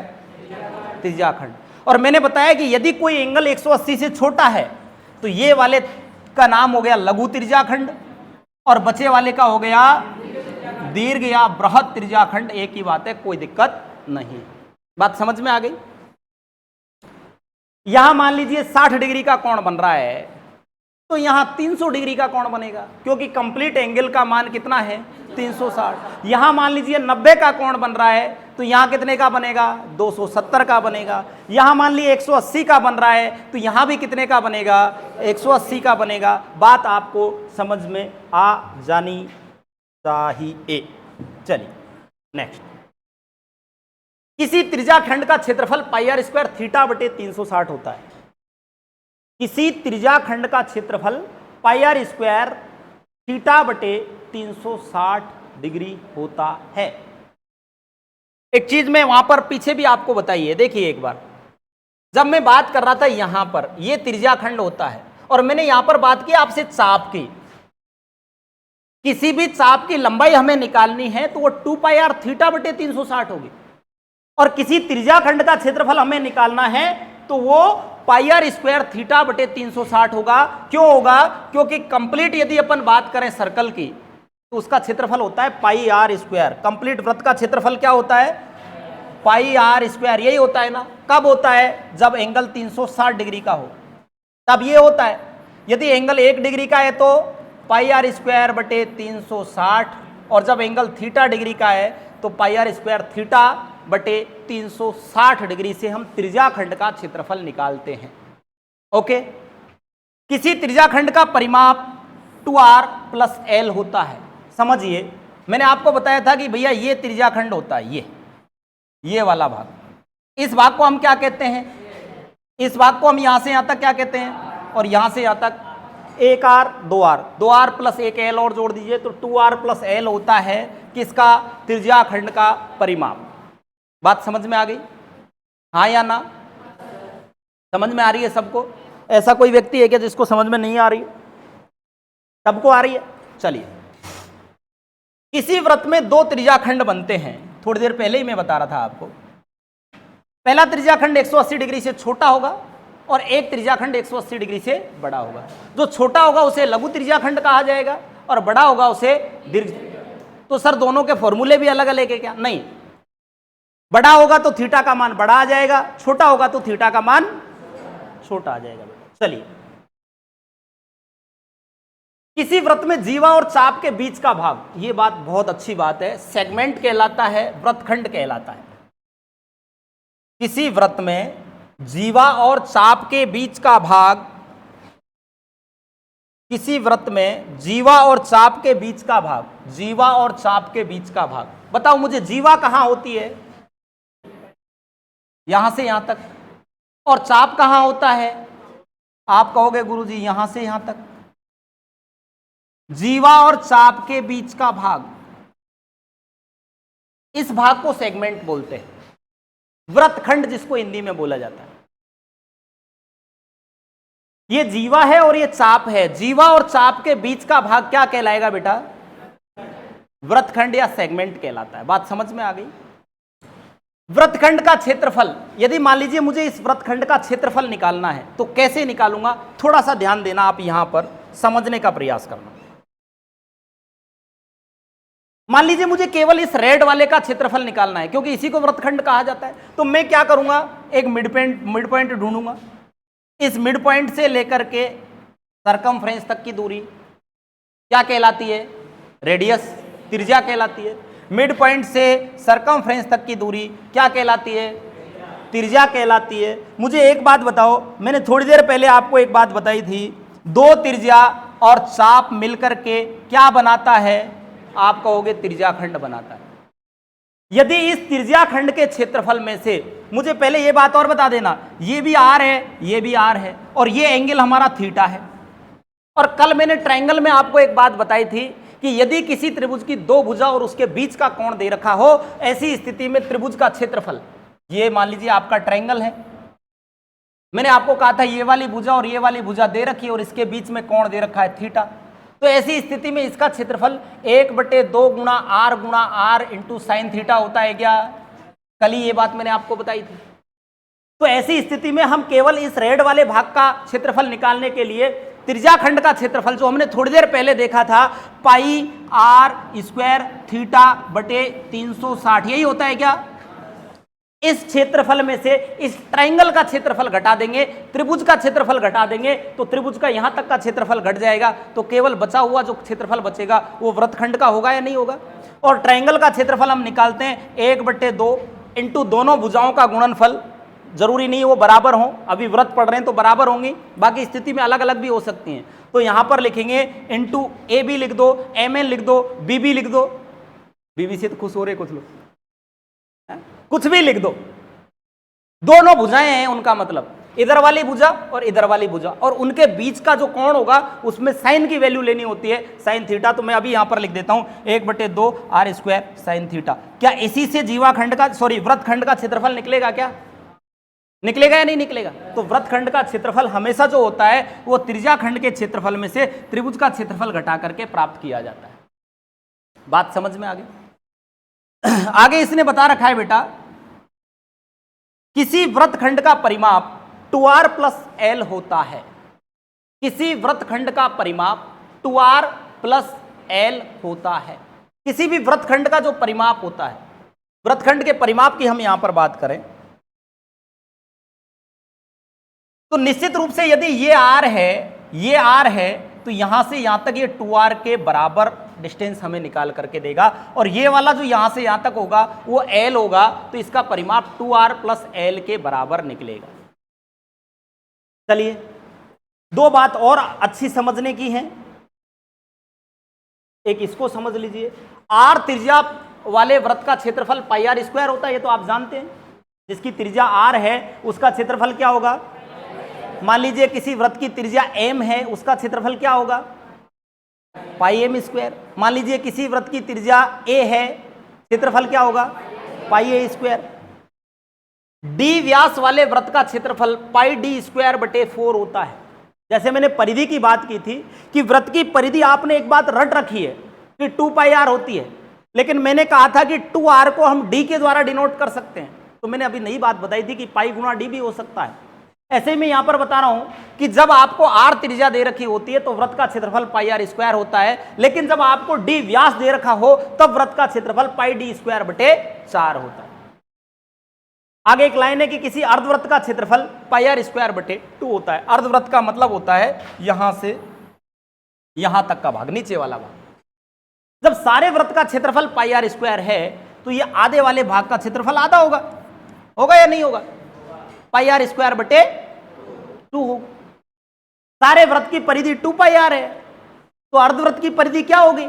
त्रिज्याखंड। और मैंने बताया कि यदि कोई एंगल 180 से छोटा है तो ये वाले का नाम हो गया लघु त्रिज्याखंड, और बचे वाले का हो गया दीर्घ या बृहद त्रिज्याखंड। एक ही बात है, कोई दिक्कत नहीं। बात समझ में आ गई? यहां मान लीजिए 60 डिग्री का कोण बन रहा है, तो यहां 300 डिग्री का कोण बनेगा, क्योंकि कंप्लीट एंगल का मान कितना है? 360। यहां मान लीजिए 90 का कोण बन रहा है, तो यहां कितने का बनेगा? 270 का बनेगा। यहां मान लीजिए 180 का बन रहा है, तो यहां भी कितने का बनेगा? 180 का बनेगा। बात आपको समझ में आ जानी चाहिए। चलिए नेक्स्ट। किसी त्रिज्याखंड का क्षेत्रफल पाई आर स्क्वायर थीटा बटे 360 होता है। किसी त्रिज्याखंड का क्षेत्रफल पाई आर स्क्वायर थीटा बटे 360 डिग्री होता है। एक चीज मैं वहां पर पीछे भी आपको बताइए, देखिए एक बार, जब मैं बात कर रहा था यहां पर ये त्रिज्याखंड होता है, और मैंने यहां पर बात की आपसे चाप की। किसी भी चाप की लंबाई हमें निकालनी है तो वो 2 पाई आर थीटा बटे 360 होगी, और किसी त्रिज्याखंड का क्षेत्रफल हमें निकालना है तो वो पाई आर स्क्वायर थीटा बटे 360 होगा। क्यों होगा? क्योंकि कंप्लीट यदि अपन बात करें सर्कल की तो उसका क्षेत्रफल होता है पाई आर स्क्वायर। कंप्लीट वृत्त का क्षेत्रफल क्या होता है? पाई आर स्क्वायर। यही होता है ना? कब होता है? जब एंगल 360 डिग्री का हो, तब ये होता है। यदि एंगल 1 डिग्री का है तो पाई आर स्क्वायर बटे 360, और जब एंगल थीटा डिग्री का है तो पाई आर स्क्वायर थीटा बटे 360 डिग्री से हम त्रिज्याखंड का क्षेत्रफल निकालते हैं। ओके। किसी त्रिज्याखंड का परिमाप 2r प्लस l होता है। समझिए, मैंने आपको बताया था कि भैया ये त्रिज्याखंड होता है, ये वाला भाग। इस भाग को हम क्या कहते हैं? इस भाग को हम यहां से यहां तक क्या कहते हैं? और यहां से यहां तक 1r 2r, 2r plus 1l और जोड़ दीजिए तो 2r प्लस l होता है किसका? त्रिज्याखंड का परिमाप। बात समझ में आ गई? हाँ या ना? समझ में आ रही है सबको? ऐसा कोई व्यक्ति है क्या जिसको समझ में नहीं आ रही? सबको आ रही है? चलिए, किसी वृत्त में 2 त्रिज्याखंड बनते हैं। थोड़ी देर पहले ही मैं बता रहा था आपको। पहला त्रिज्याखंड 180 डिग्री से छोटा होगा और एक त्रिज्याखंड 180 डिग्री से बड़ा होगा। जो छोटा होगा उसे लघु त्रिज्याखंड कहा जाएगा और बड़ा होगा उसे दीर्घ। तो सर दोनों के फॉर्मूले भी अलग अलग है क्या? नहीं, बड़ा होगा तो थीटा का मान बड़ा आ जाएगा, छोटा होगा तो थीटा का मान छोटा आ जाएगा। चलिए, किसी वृत्त में जीवा और चाप के बीच का भाग, ये बात बहुत अच्छी बात है, सेगमेंट कहलाता है, वृत्तखंड कहलाता है। किसी वृत्त में जीवा और चाप के बीच का भाग, किसी वृत्त में जीवा और चाप के बीच का भाग, जीवा और चाप के बीच का भाग, बताओ मुझे जीवा कहां होती है? यहां से यहां तक। और चाप कहां होता है? आप कहोगे गुरुजी यहां से यहां तक। जीवा और चाप के बीच का भाग, इस भाग को सेगमेंट बोलते हैं, वृत्तखंड जिसको हिंदी में बोला जाता है। ये जीवा है और ये चाप है, जीवा और चाप के बीच का भाग क्या कहलाएगा बेटा? वृत्तखंड या सेगमेंट कहलाता है। बात समझ में आ गई? वृत्तखंड का क्षेत्रफल, यदि मान लीजिए मुझे इस वृत्तखंड का क्षेत्रफल निकालना है तो कैसे निकालूंगा? थोड़ा सा ध्यान देना, आप यहां पर समझने का प्रयास करना। मान लीजिए मुझे केवल इस रेड वाले का क्षेत्रफल निकालना है, क्योंकि इसी को वृत्तखंड कहा जाता है। तो मैं क्या करूंगा? एक मिड पॉइंट ढूंढूंगा। इस मिड पॉइंट से लेकर के सरकमफ्रेंस तक की दूरी क्या कहलाती है? रेडियस, त्रिज्या कहलाती है। मिड पॉइंट से सरकमफ्रेंस तक की दूरी क्या कहलाती है? त्रिज्या कहलाती है। मुझे एक बात बताओ, मैंने थोड़ी देर पहले आपको एक बात बताई थी, दो त्रिज्या और चाप मिलकर के क्या बनाता है? आप कहोगे त्रिज्याखंड बनाता है। यदि इस त्रिज्याखंड के क्षेत्रफल में से, मुझे पहले ये बात और बता देना, ये भी आर है, ये भी आर है, और ये एंगल हमारा थीटा है। और कल मैंने ट्रायंगल में आपको एक बात बताई थी कि यदि किसी त्रिभुज की दो भुजा और उसके बीच का कोण दे रखा हो, ऐसी स्थिति में त्रिभुज का क्षेत्रफल, ये मान लीजिए आपका ट्रायंगल है, मैंने आपको कहा था ये वाली भुजा और ये वाली भुजा दे रखी है और इसके बीच में कोण दे रखा है थीटा, तो ऐसी स्थिति में इसका क्षेत्रफल 1/2 गुणा आर इंटू साइन थीटा होता है क्या? कल ही ये बात मैंने आपको बताई थी। तो ऐसी स्थिति में हम केवल इस रेड वाले भाग का क्षेत्रफल निकालने के लिए त्रिज्याखंड का क्षेत्रफल, जो हमने थोड़ी देर पहले देखा था, पाई आर स्क्वायर थीटा बटे 360, यही होता है क्या? इस क्षेत्रफल में से इस ट्रायंगल का क्षेत्रफल घटा देंगे, त्रिभुज का क्षेत्रफल घटा देंगे, तो त्रिभुज का यहां तक का क्षेत्रफल घट जाएगा, तो केवल बचा हुआ जो क्षेत्रफल बचेगा वो वृत्तखंड का होगा या नहीं होगा? और ट्रायंगल का क्षेत्रफल हम निकालते हैं 1/2 इंटू दोनों भुजाओं का गुणनफल, जरूरी नहीं वो बराबर हो, अभी वृत्त पढ़ रहे हैं तो बराबर होंगी, बाकी स्थिति में अलग अलग भी हो सकती हैं। तो यहां पर लिखेंगे इंटू ए बी लिख दो, एम एन लिख दो, बी बी लिख दो, बीबी से तो खुश हो रहे कुछ लोग, कुछ भी लिख दो, दोनों भुजाएं हैं उनका मतलब, इधर वाली भुजा और इधर वाली भुजा, और उनके बीच का जो कोण होगा उसमें साइन की वैल्यू लेनी होती है, साइन थीटा। तो मैं अभी यहां पर लिख देता हूं 1/2 आर स्क्वायर साइन थीटा। क्या इसी से जीवाखंड का, सॉरी वृत्तखंड का क्षेत्रफल निकलेगा? क्या निकलेगा या नहीं निकलेगा? तो वृत्तखंड का क्षेत्रफल हमेशा जो होता है वो त्रिज्याखंड के क्षेत्रफल में से त्रिभुज का क्षेत्रफल घटा करके प्राप्त किया जाता है। बात समझ में आ गई? आगे इसने बता रखा है बेटा, किसी वृत्तखंड का परिमाप 2r प्लस एल होता है। किसी वृत्तखंड का परिमाप 2r प्लस एल होता है। किसी भी वृत्तखंड का जो परिमाप होता है, वृत्तखंड के परिमाप की हम यहां पर बात करें तो निश्चित रूप से यदि ये r है, ये r है, तो यहां से यहां तक ये 2r के बराबर डिस्टेंस हमें निकाल करके देगा, और ये वाला जो यहां से यहां तक होगा वो l होगा, तो इसका परिमाप 2r प्लस एल के बराबर निकलेगा। चलिए, दो बात और अच्छी समझने की है, एक इसको समझ लीजिए, r त्रिज्या वाले वृत्त का क्षेत्रफल पाई आर स्क्वायर होता है, ये तो आप जानते हैं। जिसकी त्रिज्या r है उसका क्षेत्रफल क्या होगा? मान लीजिए किसी वृत्त की त्रिज्या m है, उसका क्षेत्रफल क्या होगा? पाई एम स्क्वायर। मान लीजिए किसी वृत्त की त्रिज्या a है, क्षेत्रफल क्या होगा? पाई ए स्क्वायर। d व्यास वाले वृत्त का क्षेत्रफल पाई डी स्क्वायर बटे 4 होता है। जैसे मैंने परिधि की बात की थी कि वृत्त की परिधि आपने एक बात रट रखी है कि 2 पाई आर होती है, लेकिन मैंने कहा था कि 2r को हम d के द्वारा डिनोट कर सकते हैं, तो मैंने अभी नई बात बताई थी कि पाई गुणा d भी हो सकता है। ऐसे ही मैं यहां पर बता रहा हूं कि जब आपको r त्रिज्या दे रखी होती है तो वृत्त का क्षेत्रफल पाई आर स्क्वायर होता है, लेकिन जब आपको d व्यास दे रखा हो तब वृत्त का क्षेत्रफल पाई डी स्क्वायर बटे 4 होता है। आगे एक लाइन है कि किसी अर्धवृत्त का क्षेत्रफल पाई आर स्क्वायर बटे 2 होता है। अर्धवृत्त का मतलब होता है यहां से यहां तक का भाग, नीचे वाला भाग। जब सारे वृत्त का क्षेत्रफल पाई आर स्क्वायर है तो ये आधे वाले भाग का क्षेत्रफल आधा होगा, होगा या नहीं होगा? पाई आर स्क्वायर बटे 2 होगा। सारे वृत्त की परिधि 2 पाई आर है, तो अर्धवृत्त की परिधि क्या होगी?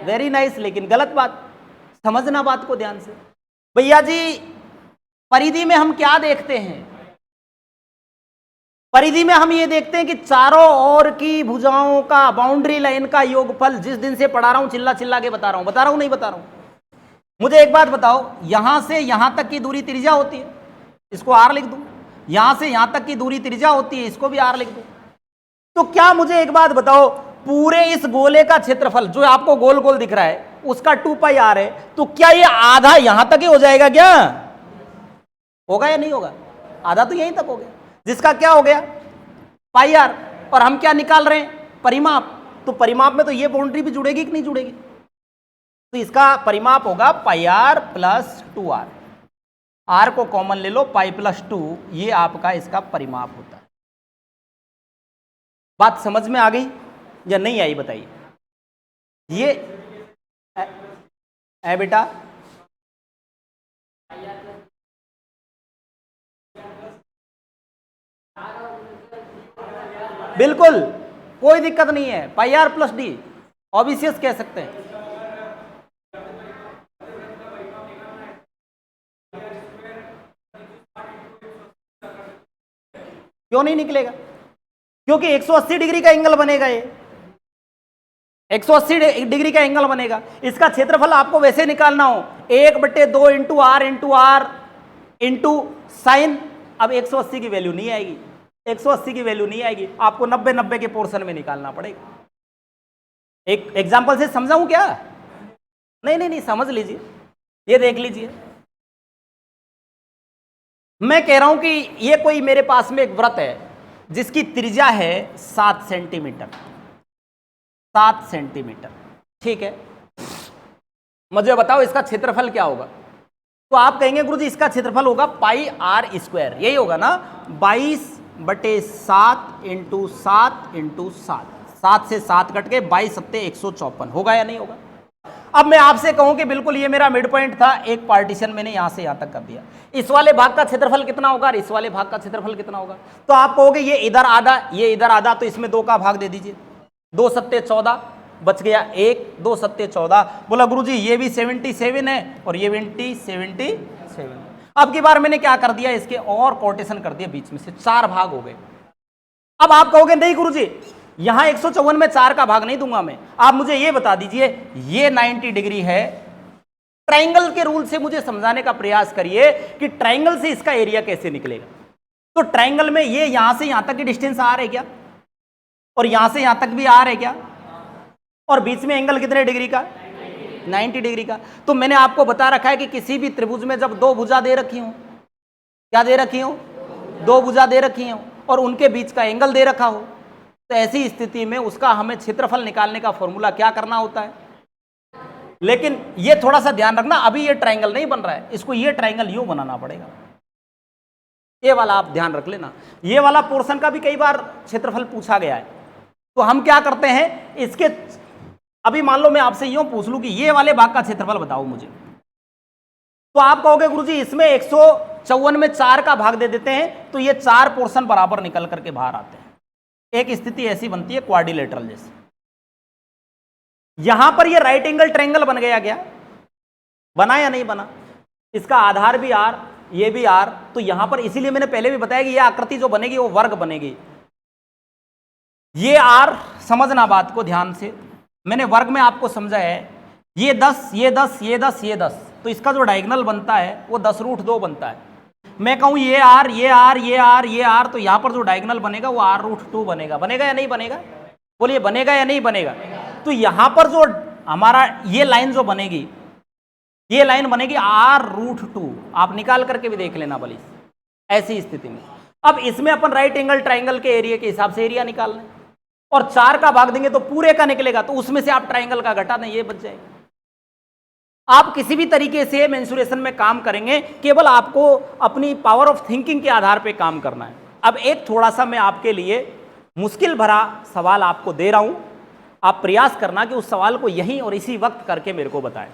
वेरी नाइस, लेकिन गलत बात, समझना बात को ध्यान से। भैया जी परिधि में हम क्या देखते हैं? परिधि में हम ये देखते हैं कि चारों ओर की भुजाओं का, बाउंड्री लाइन का योगफल। जिस दिन से पढ़ा रहा हूं चिल्ला चिल्ला के बता रहा हूं नहीं बता रहा हूं? मुझे एक बात बताओ, यहां से यहां तक की दूरी त्रिज्या होती है, इसको आर लिख दूं। यहां से यहां तक की दूरी त्रिज्या होती है, इसको भी आर लिख दूं। तो क्या मुझे एक बात बताओ, पूरे इस गोले का क्षेत्रफल जो आपको गोल गोल दिख रहा है उसका 2 पाई आर है, तो क्या ये आधा यहां तक ही हो जाएगा? क्या होगा या नहीं होगा? आधा तो यहीं तक हो गया, जिसका क्या हो गया? पाई आर। और हम क्या निकाल रहे हैं? परिमाप। तो परिमाप में तो ये बाउंड्री भी जुड़ेगी कि नहीं जुड़ेगी? तो इसका परिमाप होगा पाई आर प्लस 2 आर। आर को कॉमन ले लो, पाई प्लस 2, ये आपका इसका परिमाप होता है। बात समझ में आ गई या नहीं आई बताइए? ये है बेटा, बिल्कुल कोई दिक्कत नहीं है। पाई आर प्लस डी ऑबिशियस कह सकते हैं। क्यों नहीं निकलेगा? क्योंकि 180 डिग्री का एंगल बनेगा, ये 180 डिग्री का एंगल बनेगा। इसका क्षेत्रफल आपको वैसे निकालना हो 1/2 इंटू आर इंटू साइन। अब 180 की वैल्यू नहीं आएगी, 180 की वैल्यू नहीं आएगी, आपको 90-90 के पोर्शन में निकालना पड़ेगा। एक एग्जांपल से समझाऊं क्या? नहीं, समझ लीजिए, ये देख लीजिए। मैं कह रहा हूं कि ये कोई मेरे पास में एक वृत्त है जिसकी त्रिज्या है 7 सेंटीमीटर, 7 सेंटीमीटर, ठीक है। मुझे बताओ इसका क्षेत्रफल क्या होगा? तो आप कहेंगे गुरुजी इसका क्षेत्रफल होगा पाई आर स्क्वायर, यही होगा ना, 22/7 इंटू 7 इंटू 7, 7 से 7 कट के 22×7 154, होगा या नहीं होगा? अब मैं आपसे कहूं कि बिल्कुल ये मेरा मिड पॉइंट था, एक पार्टीशन मैंने यहां से यहां तक कर दिया, इस वाले भाग का क्षेत्रफल कितना होगा और इस वाले भाग का क्षेत्रफल कितना होगा? तो आप कहोगे ये इधर आधा ये इधर आधा, तो इसमें 2 का भाग दे दीजिए, 2×7 14, बच गया 1, 2×7 14। बोला गुरुजी ये भी 77 है और ये भी 77। अब की बार मैंने क्या कर दिया, इसके और कोटेशन कर दिया बीच में से, 4 भाग हो गए। अब आप कहोगे नहीं गुरुजी यहां 154 में 4 का भाग नहीं दूंगा मैं, आप मुझे ये बता दीजिए ये 90 डिग्री है। ट्रायंगल के रूल से मुझे समझाने का प्रयास करिए कि ट्रायंगल से इसका एरिया कैसे निकलेगा। तो ट्रायंगल में ये यहां से यहां तक की डिस्टेंस आर है क्या, और यहां से यहां तक भी आर है क्या, और बीच में एंगल कितने डिग्री का? 90 डिग्री का। तो मैंने आपको बता रखा है कि किसी भी त्रिभुज में जब 2 भुजा दे रखी हो, क्या दे रखी हो? 2 भुजा दे रखी हो और उनके बीच का एंगल दे रखा हो, तो ऐसी स्थिति में उसका हमें क्षेत्रफल निकालने का फॉर्मूला क्या करना होता है। लेकिन ये थोड़ा सा ध्यान रखना, अभी ये ट्रायंगल नहीं बन रहा है, इसको ये ट्रायंगल यूं बनाना पड़ेगा, ये वाला आप ध्यान रख लेना। ये वाला पोर्शन का भी कई बार क्षेत्रफल पूछा गया है, तो हम क्या करते हैं इसके, अभी मान लो मैं आपसे यूं पूछ लूं कि ये वाले भाग का क्षेत्रफल बताओ मुझे, तो आप कहोगे गुरुजी इसमें 154 में 4 का भाग दे देते हैं, तो ये 4 पोर्शन बराबर निकल करके बाहर आते हैं। एक स्थिति ऐसी बनती है क्वाड्रिलेटरल जैसे। यहां पर ये राइट एंगल ट्रायंगल बन गया, क्या बना या नहीं बना? इसका आधार भी आर, ये भी आर, तो यहां पर इसीलिए मैंने पहले भी बताया कि ये आकृति जो बनेगी वो वर्ग बनेगी। ये आर, समझना बात को ध्यान से, मैंने वर्ग में आपको समझा है, ये 10 ये 10 ये 10 ये 10, तो इसका जो डायगोनल बनता है वो 10√2 बनता है। मैं कहूं ये आर ये आर ये आर ये आर, तो यहां पर जो डायगोनल बनेगा वो r√2 बनेगा। बनेगा या नहीं बनेगा? बोलिए बनेगा या नहीं बनेगा? तो यहां पर जो हमारा ये लाइन जो बनेगी, ये लाइन बनेगी r√2, आप निकाल करके भी देख लेना भली। ऐसी स्थिति में अब इसमें अपन राइट एंगल ट्रायंगल के एरिया के हिसाब से एरिया निकालना है, और 4 का भाग देंगे तो पूरे का निकलेगा, तो उसमें से आप ट्रायंगल का घटा दें, ये बच जाएगा। आप किसी भी तरीके से मेंसुरेशन में काम करेंगे, केवल आपको अपनी पावर ऑफ थिंकिंग के आधार पे काम करना है। अब एक थोड़ा सा मैं आपके लिए मुश्किल भरा सवाल आपको दे रहा हूं, आप प्रयास करना कि उस सवाल को यहीं और इसी वक्त करके मेरे को बताएं।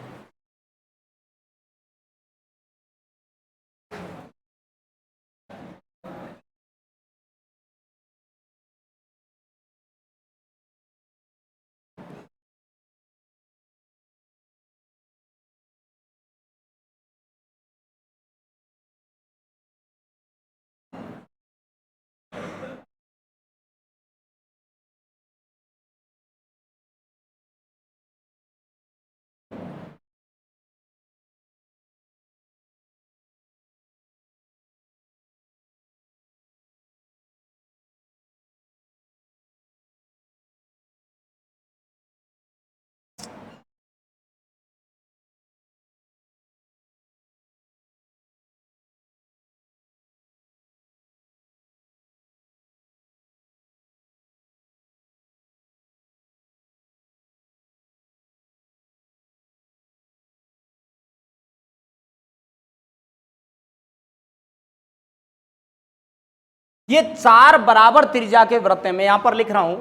ये 4 बराबर त्रिज्या के वृत्त हैं, मैं यहां पर लिख रहा हूं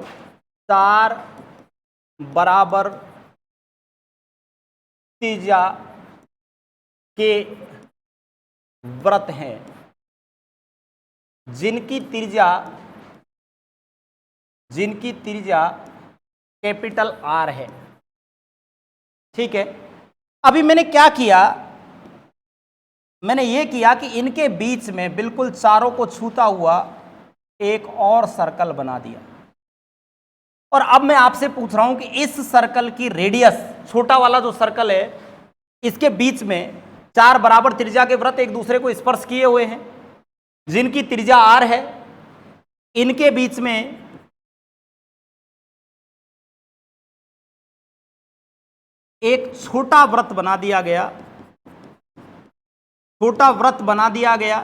4 बराबर त्रिज्या के वृत्त हैं जिनकी त्रिज्या कैपिटल आर है। ठीक है, अभी मैंने क्या किया, मैंने ये किया कि इनके बीच में बिल्कुल चारों को छूता हुआ एक और सर्कल बना दिया। और अब मैं आपसे पूछ रहा हूं कि इस सर्कल की रेडियस, छोटा वाला जो सर्कल है, इसके बीच में 4 बराबर त्रिज्या के वृत्त एक दूसरे को स्पर्श किए हुए हैं जिनकी त्रिज्या आर है। इनके बीच में एक छोटा वृत्त बना दिया गया, छोटा वृत्त बना दिया गया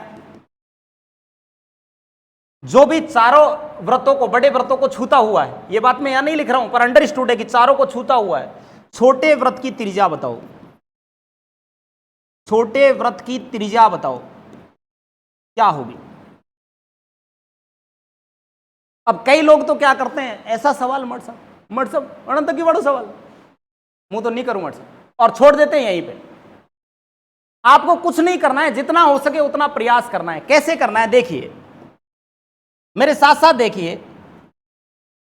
जो भी चारों वृत्तों को, बड़े वृत्तों को छूता हुआ है। ये बात मैं यहां नहीं लिख रहा हूं, पर अंडरस्टूड है कि चारों को छूता हुआ है। छोटे वृत्त की त्रिज्या बताओ, छोटे वृत्त की त्रिज्या बताओ क्या होगी। अब कई लोग तो क्या करते हैं, ऐसा सवाल मटसब अनंत की बड़ा सवाल, मुंह तो नहीं करूं मटसब, और छोड़ देते हैं यहीं पे। आपको कुछ नहीं करना है, जितना हो सके उतना प्रयास करना है। कैसे करना है देखिए, मेरे साथ साथ देखिए।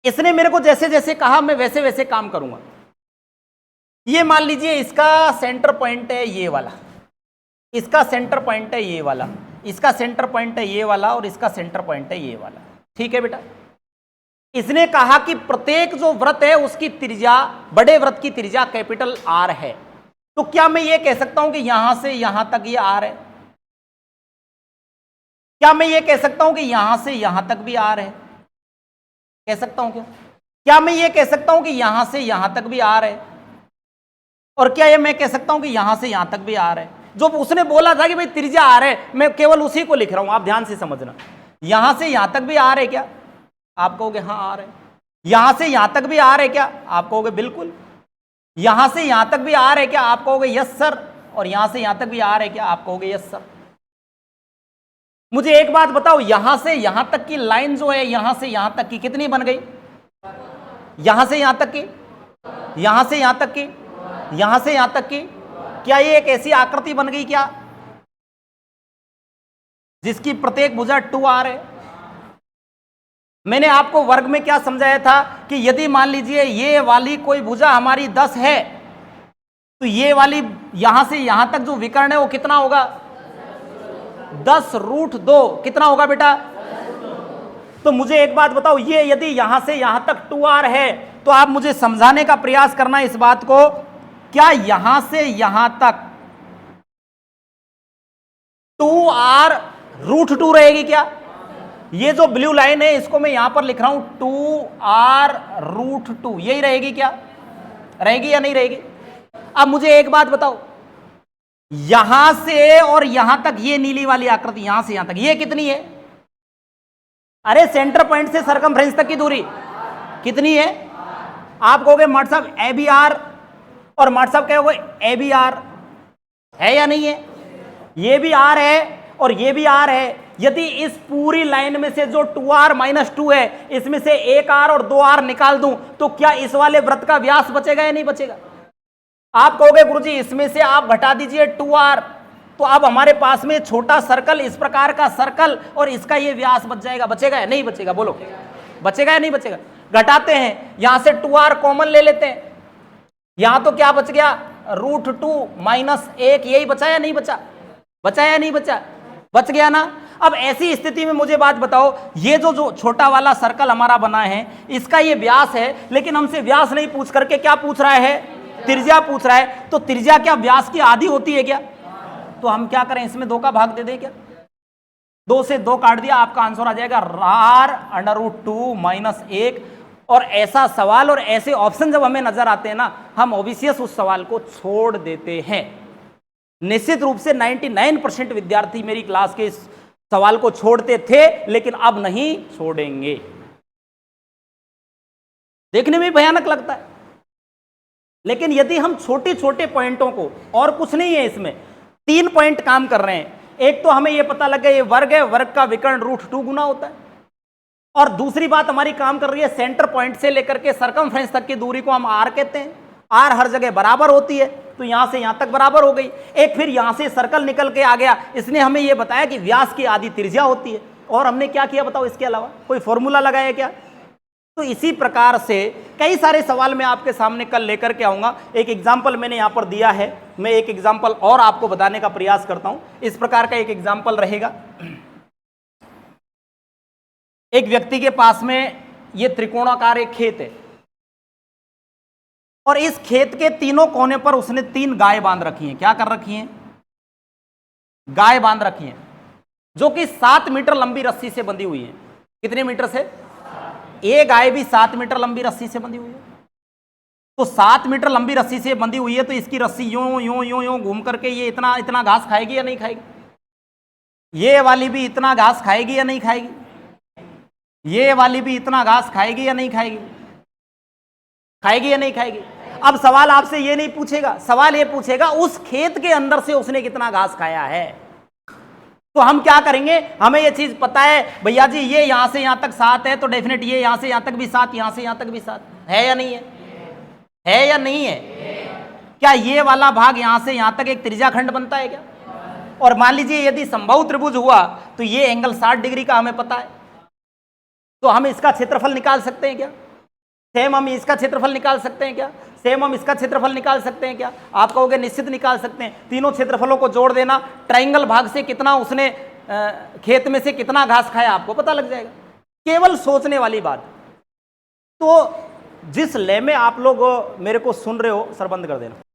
इसने मेरे को जैसे जैसे कहा मैं वैसे वैसे काम करूंगा। ये मान लीजिए इसका सेंटर पॉइंट है ये वाला, इसका सेंटर पॉइंट है ये वाला, इसका सेंटर पॉइंट है ये वाला, और इसका सेंटर पॉइंट है ये वाला। ठीक है बेटा, इसने कहा कि प्रत्येक जो वृत्त है उसकी त्रिज्या, बड़े वृत्त की त्रिज्या कैपिटल आर है। तो क्या मैं ये कह सकता हूं कि यहां से यहां तक ये आर है? क्या मैं ये कह सकता हूं कि यहां से यहां तक भी आर है? कह सकता हूं क्यों? क्या मैं ये कह सकता हूं कि यहां से यहां तक भी आर है? और क्या ये मैं कह सकता हूं कि यहां से यहां तक भी आर है? जो उसने बोला था कि भाई त्रिज्या आर है, मैं केवल उसी को लिख रहा हूं, आप ध्यान से समझना। यहां से यहां तक भी आर है क्या? आप कहोगे हाँ आर है। यहां से यहां तक भी आर है क्या? आप कहोगे बिल्कुल। यहां से यहां तक भी आर है क्या? आप कहोगे यस सर। और यहां से यहां तक भी आर है क्या? आप कहोगे यस सर। मुझे एक बात बताओ, यहां से यहां तक की लाइन जो है, यहां से यहां तक की कितनी बन गई? यहां से यहां तक की, यहां से यहां तक की, यहां से यहां तक की। क्या ये एक ऐसी आकृति बन गई क्या जिसकी प्रत्येक भुजा 2r है? मैंने आपको वर्ग में क्या समझाया था कि यदि मान लीजिए ये वाली कोई भुजा हमारी 10 है, तो ये वाली यहां से यहां तक जो विकर्ण है वो कितना होगा? 10√2। कितना होगा बेटा? तो मुझे एक बात बताओ, ये यदि यहां से यहां तक 2r है, तो आप मुझे समझाने का प्रयास करना इस बात को, क्या यहां से यहां तक 2r√2 रहेगी क्या? ये जो ब्लू लाइन है इसको मैं यहां पर लिख रहा हूं 2r√2, यही रहेगी क्या? रहेगी या नहीं रहेगी? अब मुझे एक बात बताओ, यहां से और यहां तक ये नीली वाली आकृति, यहां से यहां तक ये कितनी है? अरे सेंटर पॉइंट से सरकमफ्रेंस तक की दूरी कितनी है? आप कहोगे मट साहब ए बी आर, और मट साहब कहोगे ए बी आर, है या नहीं है? ये भी आर है और ये भी आर है। यदि इस पूरी लाइन में से जो 2r - 2 है, इसमें से एक आर और 2 आर निकाल दूं तो क्या इस वाले वृत्त का व्यास बचेगा या नहीं बचेगा? आप कहोगे गुरुजी इसमें से आप घटा दीजिए 2r, तो अब हमारे पास में छोटा सर्कल, इस प्रकार का सर्कल, और इसका ये व्यास बच जाएगा। बचेगा या नहीं बचेगा? बोलो, बचेगा या नहीं बचेगा? घटाते हैं, यहां से 2r कॉमन ले लेते हैं, यहां तो क्या बच गया? √2 - 1, यही बचा या नहीं बचा? बचा या नहीं बचा? बच गया ना। अब ऐसी स्थिति में मुझे बात बताओ, ये जो छोटा वाला सर्कल हमारा बना है, इसका ये व्यास है, लेकिन हमसे व्यास नहीं पूछ करके क्या पूछ रहा है? त्रिज्या पूछ रहा है। तो त्रिज्या क्या व्यास की आधी होती है क्या? तो हम क्या करें, इसमें 2 का भाग दे दें क्या? 2 से 2 काट दिया, आपका आंसर आ जाएगा r√2 - 1। और ऐसा सवाल और ऐसे ऑप्शन जब हमें नजर आते हैं ना, हम ऑब्वियस उस सवाल को छोड़ देते हैं। निश्चित रूप से 99% विद्यार्थी मेरी क्लास के इस सवाल को छोड़ते थे, लेकिन अब नहीं छोड़ेंगे। देखने में भयानक लगता है, लेकिन यदि हम छोटे छोटे पॉइंटों को, और कुछ नहीं है इसमें, 3 पॉइंट काम कर रहे हैं। एक तो हमें यह पता लगे ये वर्ग है, वर्ग का विकर्ण √2 गुना होता है। और दूसरी बात हमारी काम कर रही है, सेंटर पॉइंट से लेकर के सरकमफ्रेंस तक की दूरी को हम आर कहते हैं। आर हर जगह बराबर होती है, तो यहां से यहां तक बराबर हो गई। एक फिर यहां से सर्कल निकल के आ गया, इसने हमें यह बताया कि व्यास की आधी त्रिज्या होती है। और हमने क्या किया बताओ, इसके अलावा कोई फॉर्मूला लगाया क्या? तो इसी प्रकार से कई सारे सवाल मैं आपके सामने कल लेकर के आऊंगा। एक एग्जाम्पल मैंने यहां पर दिया है, मैं एक एग्जाम्पल और आपको बताने का प्रयास करता हूं। इस प्रकार का एक एग्जाम्पल रहेगा। एक व्यक्ति के पास में यह त्रिकोणाकार एक खेत है, और इस खेत के तीनों कोने पर उसने 3 गाय बांध रखी हैं। क्या कर रखी हैं? गाय बांध रखी हैं, जो कि 7 मीटर लंबी रस्सी से बंधी हुई है। कितने मीटर से? ये गाय भी 7 मीटर लंबी रस्सी से बंधी हुई है। तो 7 मीटर लंबी रस्सी से बंधी हुई है, तो इसकी रस्सी यूं यूं यूं यूं घूम करके ये इतना इतना घास खाएगी या नहीं खाएगी? ये वाली भी इतना घास खाएगी या नहीं खाएगी? ये वाली भी इतना घास खाएगी या नहीं खाएगी? खाएगी या नहीं खाएगी? अब सवाल आपसे ये नहीं पूछेगा, सवाल ये पूछेगा उस खेत के अंदर से उसने कितना घास खाया है। तो हम क्या करेंगे, हमें ये चीज पता है भैया जी, ये यहां से यहां तक 7 है, तो डेफिनेट ये यहां से यहां तक भी 7, यहां से यहां तक भी 7 है या नहीं है? है या नहीं है? क्या ये वाला भाग यहां से यहां तक एक त्रिज्याखंड बनता है क्या? और मान लीजिए यदि समबाहु त्रिभुज हुआ, तो ये एंगल 60 डिग्री का हमें पता है, तो हम इसका क्षेत्रफल निकाल सकते हैं क्या? सेम हम इसका क्षेत्रफल निकाल सकते हैं क्या? सेम हम इसका क्षेत्रफल निकाल सकते हैं क्या? आप कहोगे निश्चित निकाल सकते हैं। तीनों क्षेत्रफलों को जोड़ देना, ट्रायंगल भाग से कितना उसने खेत में से कितना घास खाया आपको पता लग जाएगा। केवल सोचने वाली बात। तो जिस ले में आप लोग मेरे को सुन रहे हो, सर बंद कर देना।